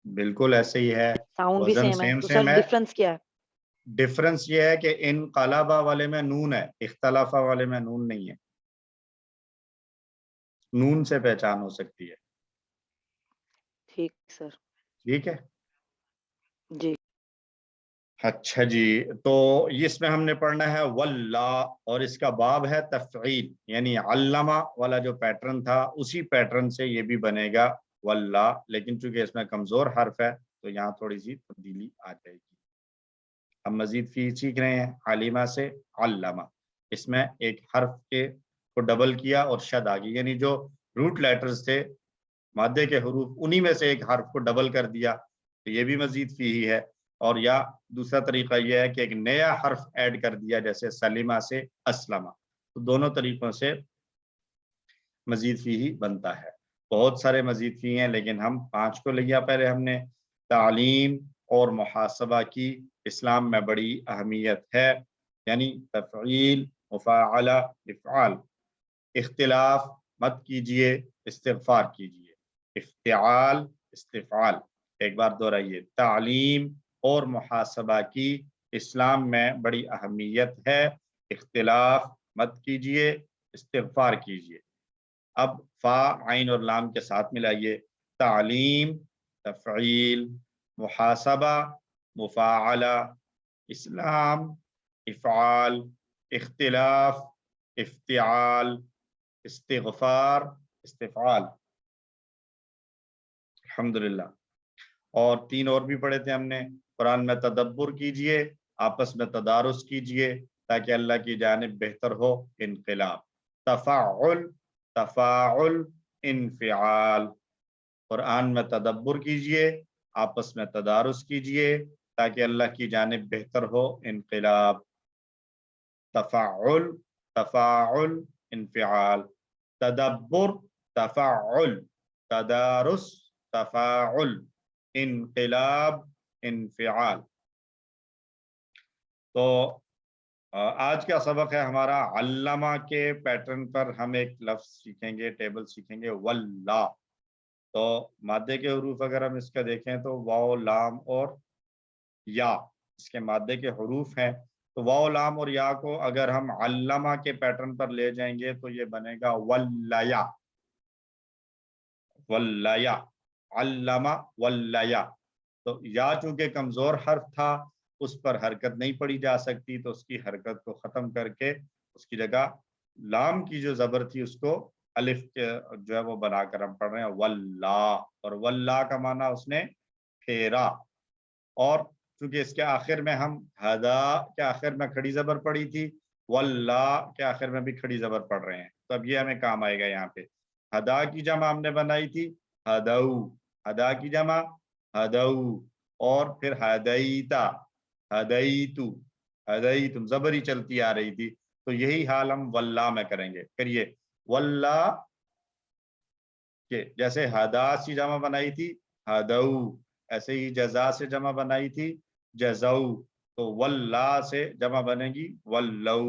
بالکل ایسے ہی ہے ساؤنڈ بھی وزن سیم ہے سیم تو سیم سر ہے ڈفرنس کیا ہے ڈفرنس یہ ہے کہ انقلابہ والے میں نون ہے اختلافہ والے میں نون نہیں ہے نون سے پہچان ہو سکتی ہے ٹھیک سر ٹھیک ہے جی اچھا جی تو اس میں ہم نے پڑھنا ہے واللہ اور اس کا باب ہے تفعیل یعنی علامہ والا جو پیٹرن تھا اسی پیٹرن سے یہ بھی بنے گا واللہ لیکن چونکہ اس میں کمزور حرف ہے تو یہاں تھوڑی سی تبدیلی آ جائے گی. ہم مزید فی سیکھ رہے ہیں علیمہ سے علامہ. اس میں ایک حرف کے کو ڈبل کیا اور شد آ گئی، یعنی جو روٹ لیٹرز تھے مادے کے حروف انہی میں سے ایک حرف کو ڈبل کر دیا، تو یہ بھی مزید فی ہی ہے. اور یا دوسرا طریقہ یہ ہے کہ ایک نیا حرف ایڈ کر دیا، جیسے سلیمہ سے اسلمہ. تو دونوں طریقوں سے مزید فی ہی بنتا ہے. بہت سارے مزید فی ہیں لیکن ہم 5 کو لیا پہلے ہم نے. تعلیم اور محاسبہ کی اسلام میں بڑی اہمیت ہے، یعنی تفعیل، مفاعلہ، افعال. اختلاف مت کیجئے، استغفار کیجئے. افتعال، استفعال. ایک بار دہرائیے، تعلیم اور محاسبہ کی اسلام میں بڑی اہمیت ہے، اختلاف مت کیجئے، استغفار کیجئے. اب فا، عین اور لام کے ساتھ ملائیے. تعلیم، تفعیل، محاسبہ، مفاعلہ، اسلام، افعال، اختلاف، افتعال، استغفار، استفعال. الحمدللہ. اور 3 اور بھی پڑھے تھے ہم نے. قرآن میں تدبر کیجئے، آپس میں تدارس کیجئے تاکہ اللہ کی جانب بہتر ہو. انقلاب، تفاعل، تفاعل، انفعال. قرآن میں تدبر کیجئے، آپس میں تدارس کیجئے تاکہ اللہ کی جانب بہتر ہو. انقلاب، تفاعل، تفاعل، انفعال. تدبر، تفاعل. تدارس، تفاعل. انقلاب، انفعال. تو آج کا سبق ہے ہمارا علامہ کے پیٹرن پر. ہم ایک لفظ سیکھیں گے، ٹیبل سیکھیں گے، واللہ. تو مادے کے حروف اگر ہم اس کا دیکھیں تو واو، لام اور یا اس کے مادے کے حروف ہیں. تو واو، لام اور یا کو اگر ہم علامہ کے پیٹرن پر لے جائیں گے تو یہ بنے گا واللیا، واللیا، علامہ، واللیا. تو یا چونکہ کمزور حرف تھا اس پر حرکت نہیں پڑی جا سکتی، تو اس کی حرکت کو ختم کر کے اس کی جگہ لام کی جو زبر تھی اس کو الف کے جو ہے وہ بنا کر ہم پڑھ رہے ہیں واللہ. اور واللہ کا معنی اس نے پھیرا. اور چونکہ اس کے آخر میں ہم ہدا کے آخر میں کھڑی زبر پڑی تھی، واللہ کے آخر میں بھی کھڑی زبر پڑھ رہے ہیں، تو اب یہ ہمیں کام آئے گا. یہاں پہ ہدا کی جمع ہم نے بنائی تھی ہدو، ہدا کی جمع ہدو، اور پھر ہدیتا، ہدیتو، ہدیتم، زبری چلتی آ رہی تھی. تو یہی حال ہم واللہ میں کریں گے. پھر یہ واللہ کہ جیسے ہدا سی جمع بنائی تھی ہدو، ایسے ہی جزا سے جمع بنائی تھی جزو. تو واللہ سے جمع بنے گی ولو.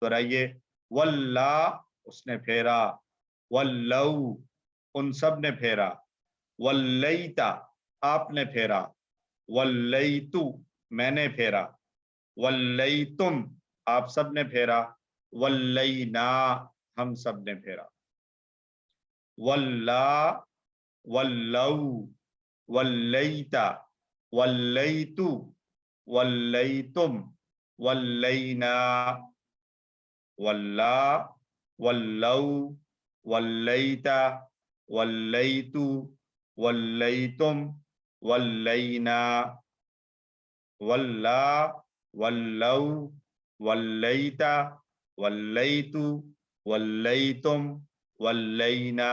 تو رہیے واللہ اس نے پھیرا، ولو ان سب نے پھیرا، ولیتا آپ نے پھیرا، ولیتو میں نے پھیرا، ولیتم آپ سب نے پھیرا، ولینا ہم سب نے پھیرا. واللہ، ولو، ولیتا، ولیتو، ولیتم، ولینا. واللہ، ولو، ولیتا، ولیتو، ولیتم، ولینا. واللہ، ولو، ولیتا، ولیتو، ولیتم، ولینا.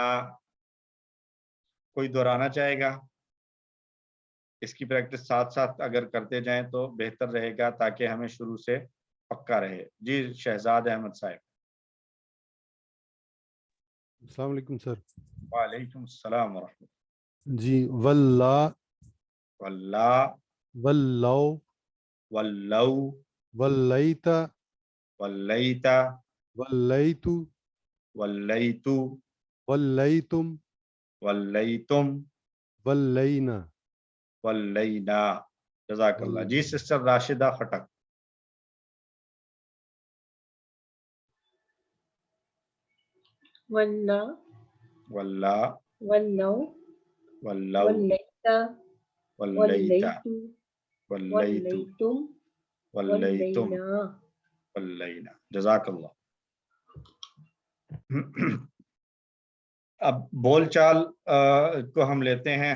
کوئی دہرانا چاہے گا؟ اس کی پریکٹس ساتھ ساتھ اگر کرتے جائیں تو بہتر رہے گا تاکہ ہمیں شروع سے پکا رہے. جی شہزاد احمد صاحب. السلام علیکم سر. وعلیکم السلام ورحمۃ. جی واللہ، واللہ، ولو، ولو، ولیتا، ولیتا، ولیتو، ولیتو، ولیتم، ولیتم، ولینا. ولینا. جزاک اللہ. جی سسٹر راشدہ خٹک. واللہ، واللہ، ولو، ولو، ولیتا، ولیتا، ولیتو، ولیتو، ولیتم، ولیتم، ولینا. ولینا. جزاک اللہ. اب بول چال کو ہم لیتے ہیں.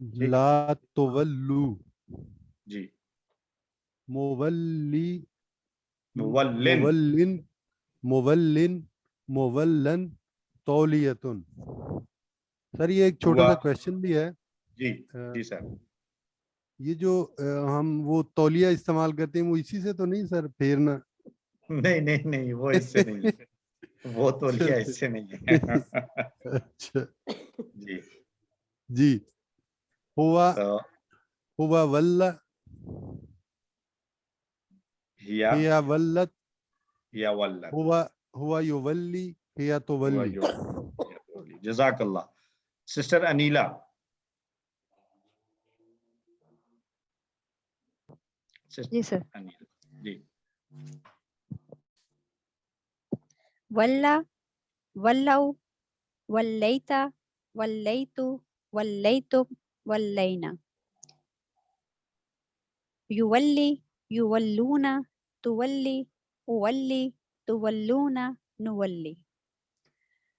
لا تولو جی مولی مولن مولن مولن مولن تولیتن. سر یہ ایک چھوٹا ہوا سا کویشچن بھی ہے. جی جی سر یہ جو ہم وہ تولیہ استعمال کرتے ہیں وہ اسی سے تو نہیں سر پھیرنا؟ نہیں نہیں نہیں وہ اس سے نہیں ہے وہ تولیہ اس سے نہیں ہے اچھا جی جی. ہوا تو ہوا ولا ہیا ہیا ولت یا ولد ہوا یولی ہیا تولی. جزاک اللہ. سسٹر انیلا. جی سر. جی ولا ولو ولیتا ولیتو ولیتم ولینا. یولی یولون تولی اولی تولون نولی.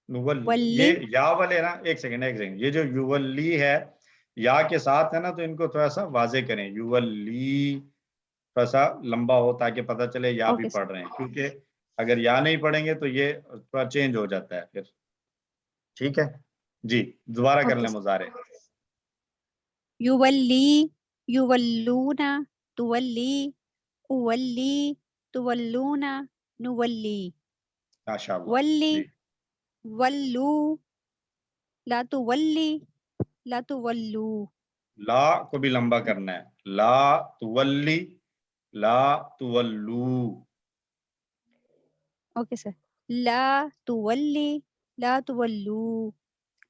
نولی یہ یا والے نا ایک سیکنڈ یہ جو یولی ہے یا کے ساتھ ہے نا تو ان کو تھوڑا سا واضح کریں. یولی تھوڑا سا لمبا ہو تاکہ پتہ چلے یا بھی پڑھ رہے ہیں کیونکہ اگر یا نہیں پڑھیں گے تو یہ تھوڑا چینج ہو جاتا ہے پھر. ٹھیک ہے جی دوبارہ کر لیں مضارع. یولی یولون تولی اولی تولون نولی. ماشاء اللہ. ولی جی ولو لا تولی لا تولو. لا کو بھی لمبا کرنا ہے. لا تولی لا تولو. Okay sir. لا تولی لا تولو.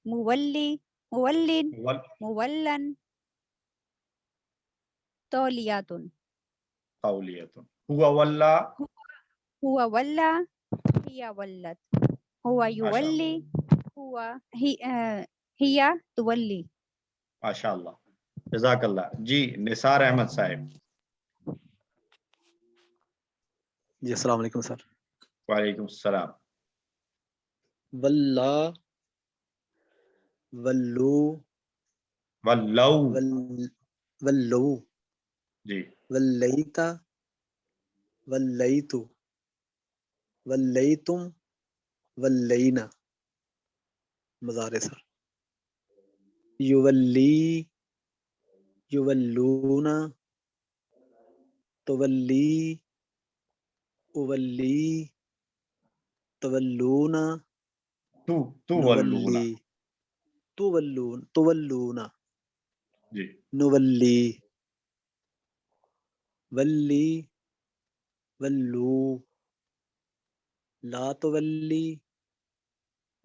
مولی مولن مولن تولیاتن. تولیت. ہوا ولا ہوا ولا ہیا ولت. ہوا یولی ہوا ہیا تولی. ماشاء اللہ جزاک اللہ. جی نثار احمد صاحب. جی السلام علیکم سر. وعلیکم السلام. ولا ولو ولو ولو جی ولیتا ولیتو ولیتم ولینا. مضارع سر. یولی یولون تولی اولی تولون تولون نولی تولون جی نولی. ولی ولو لا تولی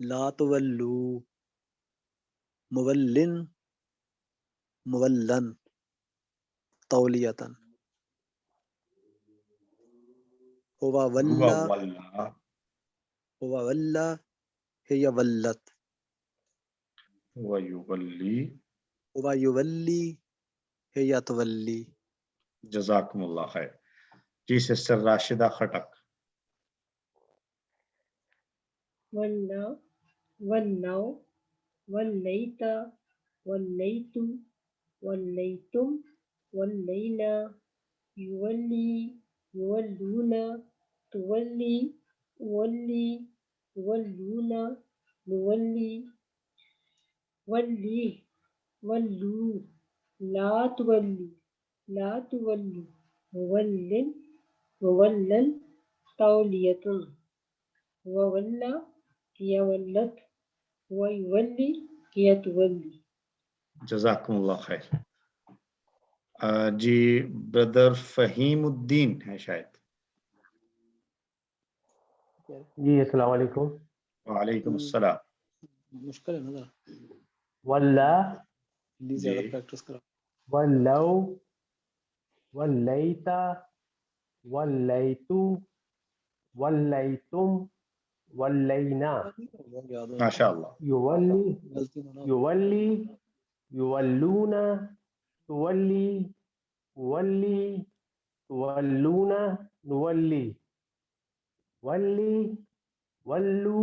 لا تولو. مولن مولن تولیتن. ہوا ولا ہوا ولا ہی ولت. ویولی ہوا یولی ہی تولی. جزاکم اللہ خیر. جی سسٹر راشدہ خٹک. ولا ولو ولیتا ولیتم ولیتم ولینا. یولی یولون تولی ولی تولون نولی. ولی ولو لا تولی لا تولو. مولن مولن تولیتن. وولا هي ولت ويولي هي تولي. جزاکم اللہ خیر. جی بردر فہیم الدین ہے شاید. جی السلام علیکم. وعلیکم السلام. مشکل ہے نا ولا زیادہ پریکٹس کرا. ولو ولیتا ولیتو ولیتم ولینا. ماشاء اللہ. یولی یولی یولون تولی ولی تولون نولی. ولی ولو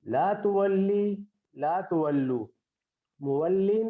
لا تولی لا تولو. مولن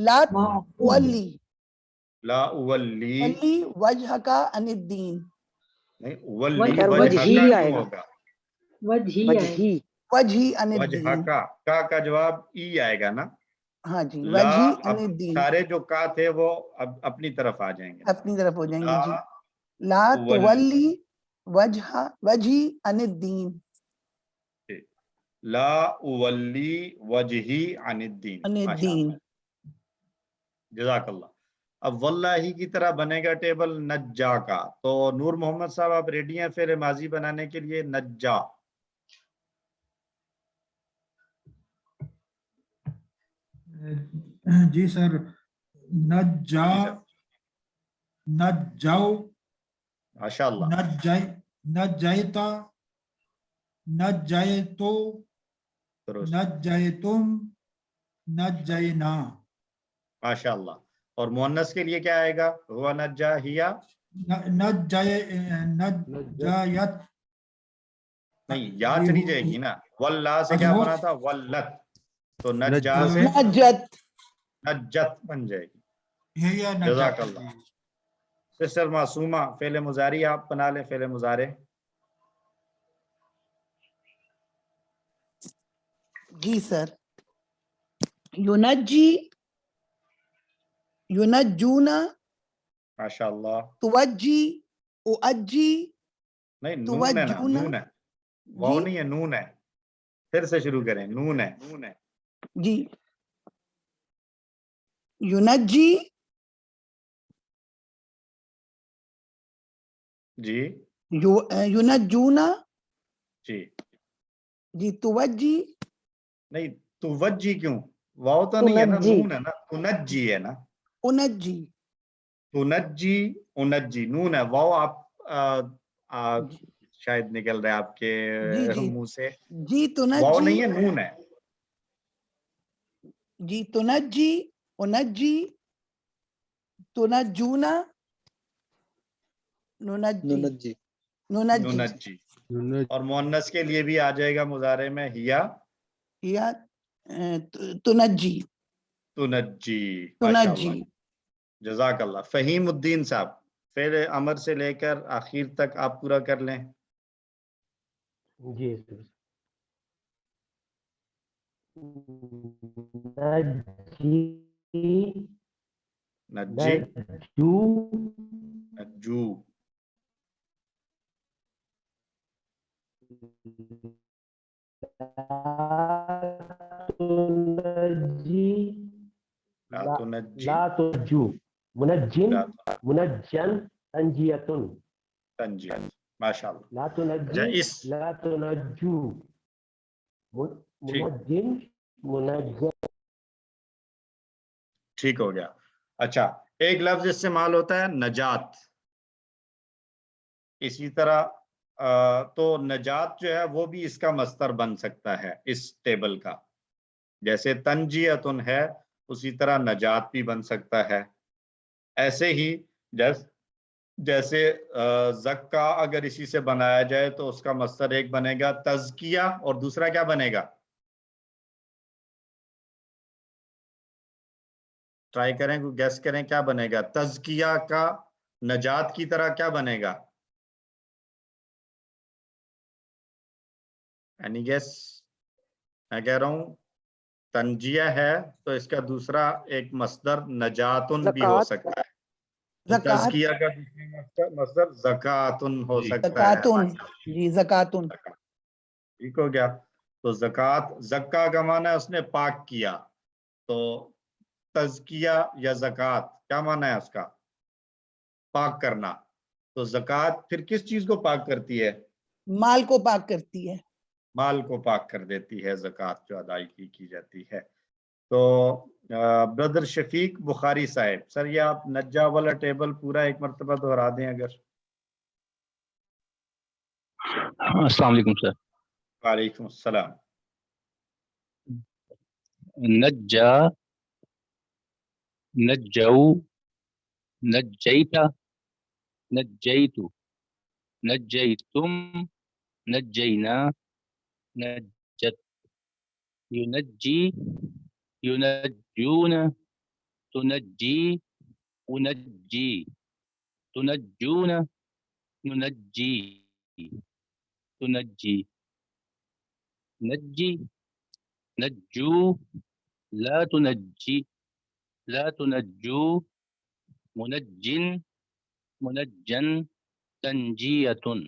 لا تولی لا اولی ولی وجہ کا عن الدین نہیں اولی یار وجہ وجہی کا آئے کیوں گا ہوگا وجہی آئے وجہی وجہی عن وجہ الدین کا جواب ای آئے گا نا ہاں جی لا وجہی اب عن الدین سارے جو کا تھے وہ اب اپنی طرف آ جائیں گے اپنی طرف ہو جائیں گے لا جی لا ولی تولی وجہی عن الدین لا اولی وجہی عن الدین عن ماشاء الدین اللہ جزاک اللہ اب واللہ کی طرح بنے گا ٹیبل نجا کا تو نور محمد صاحب آپ ریڈی ہیں فعل ماضی بنانے کے لیے نجا جی سر نجا جی سر نجاؤ ماشاء اللہ نجائتا نجائتو درست نجائتم نجائنا ماشاء اللہ اور مؤنث کے لیے کیا آئے گا ہوا نجا ہیا نجایت نہیں یا چلی جائے گی نا واللہ سے کیا بنا تھا ولت تو نجا سے نجت نجت بن جائے گی ہیا جزاک نجات اللہ سسٹر معصومہ فعل مضارع آپ بنا لیں فعل مضارع جی سر یونجی یونجونا ماشاء اللہ توجی اجی نہیں نون ہے نا توجونا نون ہے واو جی نہیں ہے نون ہے پھر سے شروع کریں نون ہے جی یونجی جی یونجونا جی جی توجی نہیں توجی کیوں واو تو نہیں ہے نا تنجی نون ہے نا تنجی ہے نا انجی تنجی انجی نون ہے واو آپ شاید نکل رہا ہے آپ کے جی جی منہ سے جی واو تنجی نہیں ہے نون ہے جی تنجی انجی تنجونا ننجی ننجی ننجی ننجی اور مؤنث کے لیے بھی آ جائے گا مضارع میں ہیا یا تنجی تنجی ماشاء اللہ تنجی جزاک اللہ فہیم الدین صاحب فعل امر سے لے کر آخر تک آپ پورا کر لیں جی نجی نجو نجو لا تنجی لا تنجو منجن لا منجن تنجیتن تنجی ماشاء اللہ لا اچھا تنجی اس لا تنجو ٹھیک منجن منجن ٹھیک ہو گیا اچھا ایک لفظ استعمال ہوتا ہے نجات اسی طرح تو نجات جو ہے وہ بھی اس کا مصدر بن سکتا ہے اس ٹیبل کا جیسے تنجیتن ہے اسی طرح نجات بھی بن سکتا ہے ایسے ہی جیسے زکا اگر اسی سے بنایا جائے تو اس کا مصدر ایک بنے گا تزکیہ اور دوسرا کیا بنے گا ٹرائی کریں گیس کریں کیا بنے گا تزکیہ کا نجات کی طرح کیا بنے گا اینی گیس میں کہہ رہا ہوں تنجیہ ہے تو اس کا دوسرا ایک مصدر نجاتن بھی ہو زکوٰۃ سکتا ہے تو زکات تزکیہ کا دوسرا مصدر زکاتن ہو سکتا ہے زکاتن جی زکاتن ٹھیک ہو گیا تو زکات زکا کا معنی ہے اس نے پاک کیا تو تزکیہ یا زکات کیا معنی ہے اس کا پاک کرنا تو زکات پھر کس چیز کو پاک کرتی ہے مال کو پاک کرتی ہے مال کو پاک کر دیتی ہے زکات جو ادائیگی کی جاتی ہے تو برادر شفیق بخاری صاحب سر یہ آپ نجا والا ٹیبل پورا ایک مرتبہ دہرا دیں اگر السلام علیکم سر وعلیکم السلام نجا نجو نجیتا نجیتو نجیتم نجینا نجت ينجي ينجون تنجی انجی تنجون ننجی تنجی نجی نجو لا تنجی لا تنجو منجن منجن تنجیتن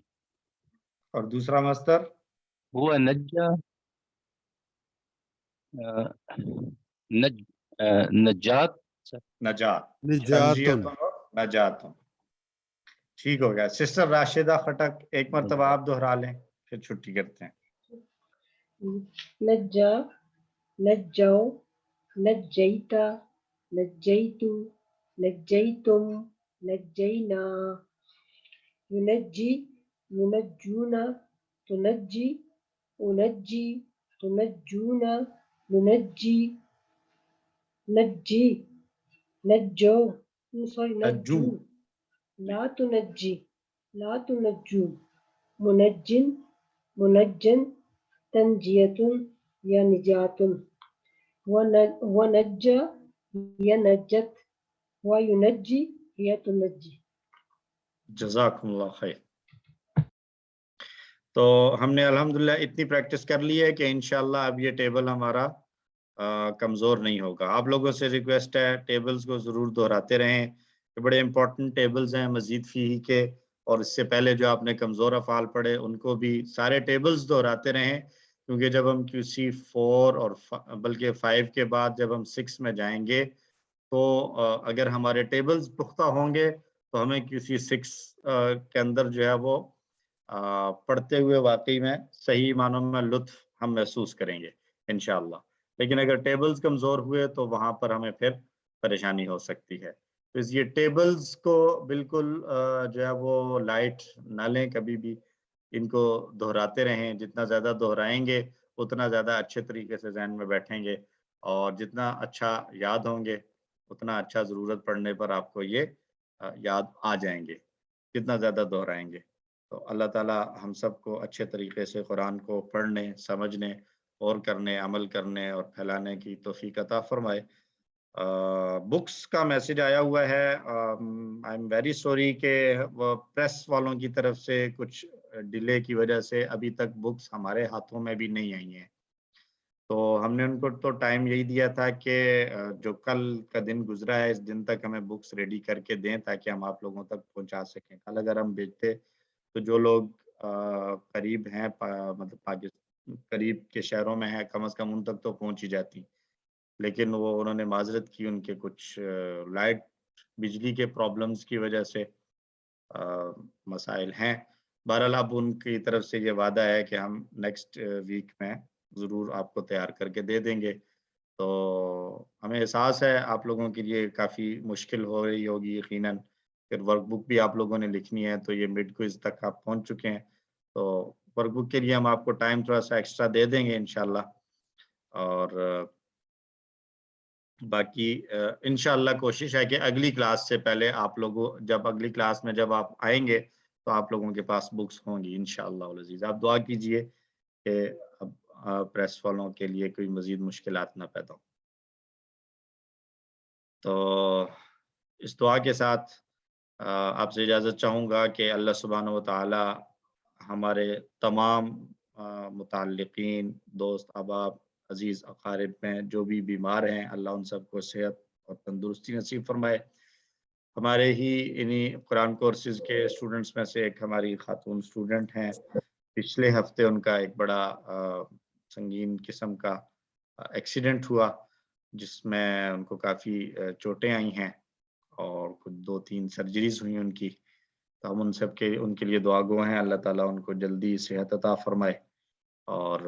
اور دوسرا مصدر هو نجا نجات نجات نجاتن نجاتن ٹھیک ہو گیا. سسٹر راشدہ خٹک ایک مرتبہ آپ دہرا لیں پھر چھٹی کرتے ہیں. نجا نجو نجیتا نجیتو نجیتم نجینا ینجی ینجونا تنجی انجی تنجونا ننجی نجی نجو سوری نجو. نجو لا تنجی لا تنجو منجن منجن تنجیتن یا نجاتن ونجا یا نجت وینجی یا تنجی. جزاکم اللہ خیر. تو ہم نے الحمدللہ اتنی پریکٹس کر لی ہے کہ انشاءاللہ اب یہ ٹیبل ہمارا کمزور نہیں ہوگا. آپ لوگوں سے ریکویسٹ ہے ٹیبلز کو ضرور دہراتے رہیں. یہ بڑے امپورٹنٹ ٹیبلز ہیں مزید فی کے، اور اس سے پہلے جو آپ نے کمزور افعال پڑھے ان کو بھی سارے ٹیبلز دہراتے رہیں، کیونکہ جب ہم QC 4 اور بلکہ 5 کے بعد جب ہم 6 میں جائیں گے تو اگر ہمارے ٹیبلز پختہ ہوں گے تو ہمیں QC 6 کے اندر جو ہے وہ پڑھتے ہوئے واقعی میں صحیح معنوں میں لطف ہم محسوس کریں گے انشاءاللہ. لیکن اگر ٹیبلز کمزور ہوئے تو وہاں پر ہمیں پھر پریشانی ہو سکتی ہے. تو یہ ٹیبلز کو بالکل جو ہے وہ لائٹ نہ لیں کبھی بھی، ان کو دہراتے رہیں. جتنا زیادہ دہرائیں گے اتنا زیادہ اچھے طریقے سے ذہن میں بیٹھیں گے، اور جتنا اچھا یاد ہوں گے اتنا اچھا ضرورت پڑنے پر آپ کو یہ یاد آ جائیں گے جتنا زیادہ دہرائیں گے. تو اللہ تعالی ہم سب کو اچھے طریقے سے قرآن کو پڑھنے، سمجھنے اور کرنے، عمل کرنے اور پھیلانے کی توفیق عطا فرمائے. بکس کا میسج آیا ہوا ہے. آئی ایم ویری سوری کہ پریس والوں کی طرف سے کچھ ڈیلے کی وجہ سے ابھی تک بکس ہمارے ہاتھوں میں بھی نہیں آئی ہیں. تو ہم نے ان کو تو ٹائم یہی دیا تھا کہ جو کل کا دن گزرا ہے اس دن تک ہمیں بکس ریڈی کر کے دیں تاکہ ہم آپ لوگوں تک پہنچا سکیں. کل اگر ہم بھیجتے تو جو لوگ قریب ہیں مطلب پاکستان قریب کے شہروں میں ہیں کم از کم ان تک تو پہنچ ہی جاتی، لیکن وہ انہوں نے معذرت کی، ان کے کچھ لائٹ بجلی کے پرابلمز کی وجہ سے مسائل ہیں. بہرحال اب ان کی طرف سے یہ وعدہ ہے کہ ہم نیکسٹ ویک میں ضرور آپ کو تیار کر کے دے دیں گے. تو ہمیں احساس ہے آپ لوگوں کے لیے کافی مشکل ہو رہی ہوگی یقیناً. پھر ورک بک بھی آپ لوگوں نے لکھنی ہے تو یہ مڈ کوئز تک آپ پہنچ چکے ہیں، تو ورک بک کے لیے ہم آپ کو ٹائم تھوڑا سا ایکسٹرا دے دیں گے انشاءاللہ. اور باقی انشاءاللہ کوشش ہے کہ اگلی کلاس سے پہلے آپ لوگوں جب اگلی کلاس میں جب آپ آئیں گے تو آپ لوگوں کے پاس بکس ہوں گی انشاءاللہ العزیز. آپ دعا کیجئے کہ اب پریس والوں کے لیے کوئی مزید مشکلات نہ پیدا ہوں. تو اس دعا کے ساتھ آپ سے اجازت چاہوں گا کہ اللہ سبحانہ و تعالی ہمارے تمام متعلقین، دوست، احباب، عزیز اقارب میں جو بھی بیمار ہیں اللہ ان سب کو صحت اور تندرستی نصیب فرمائے. ہمارے ہی انہی قرآن کورسز کے اسٹوڈنٹس میں سے ایک ہماری خاتون اسٹوڈنٹ ہیں، پچھلے ہفتے ان کا ایک بڑا سنگین قسم کا ایکسیڈنٹ ہوا جس میں ان کو کافی چوٹیں آئی ہیں اور کچھ 2-3 سرجریز ہوئی ان کی. تو ہم ان کے لیے دعا گو ہیں. اللہ تعالیٰ ان کو جلدی صحت عطا فرمائے اور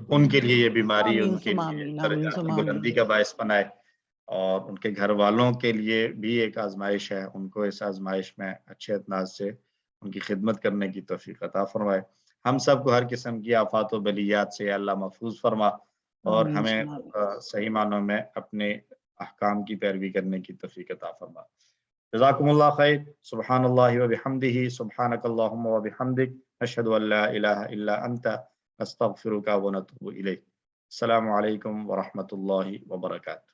ان کے لیے یہ بیماری ان کے لیے درجات کی بلندی کا باعث بنائے، اور ان کے گھر والوں کے لیے بھی ایک آزمائش ہے، ان کو اس آزمائش میں اچھے انداز سے ان کی خدمت کرنے کی توفیق عطا فرمائے. ہم سب کو ہر قسم کی آفات و بلیات سے اللہ محفوظ فرما اور ہمیں صحیح معنوں میں اپنے احکام کی پیروی کرنے کی توفیق عطا فرما. جزاکم اللہ خیر. سبحان اللہ و بحمدہ، سبحانک اللہم و بحمدک، اشہد ان لا الہ الا انت، استغفرک و نتوب الیک. السلام علیکم ورحمۃ اللہ وبرکاتہ.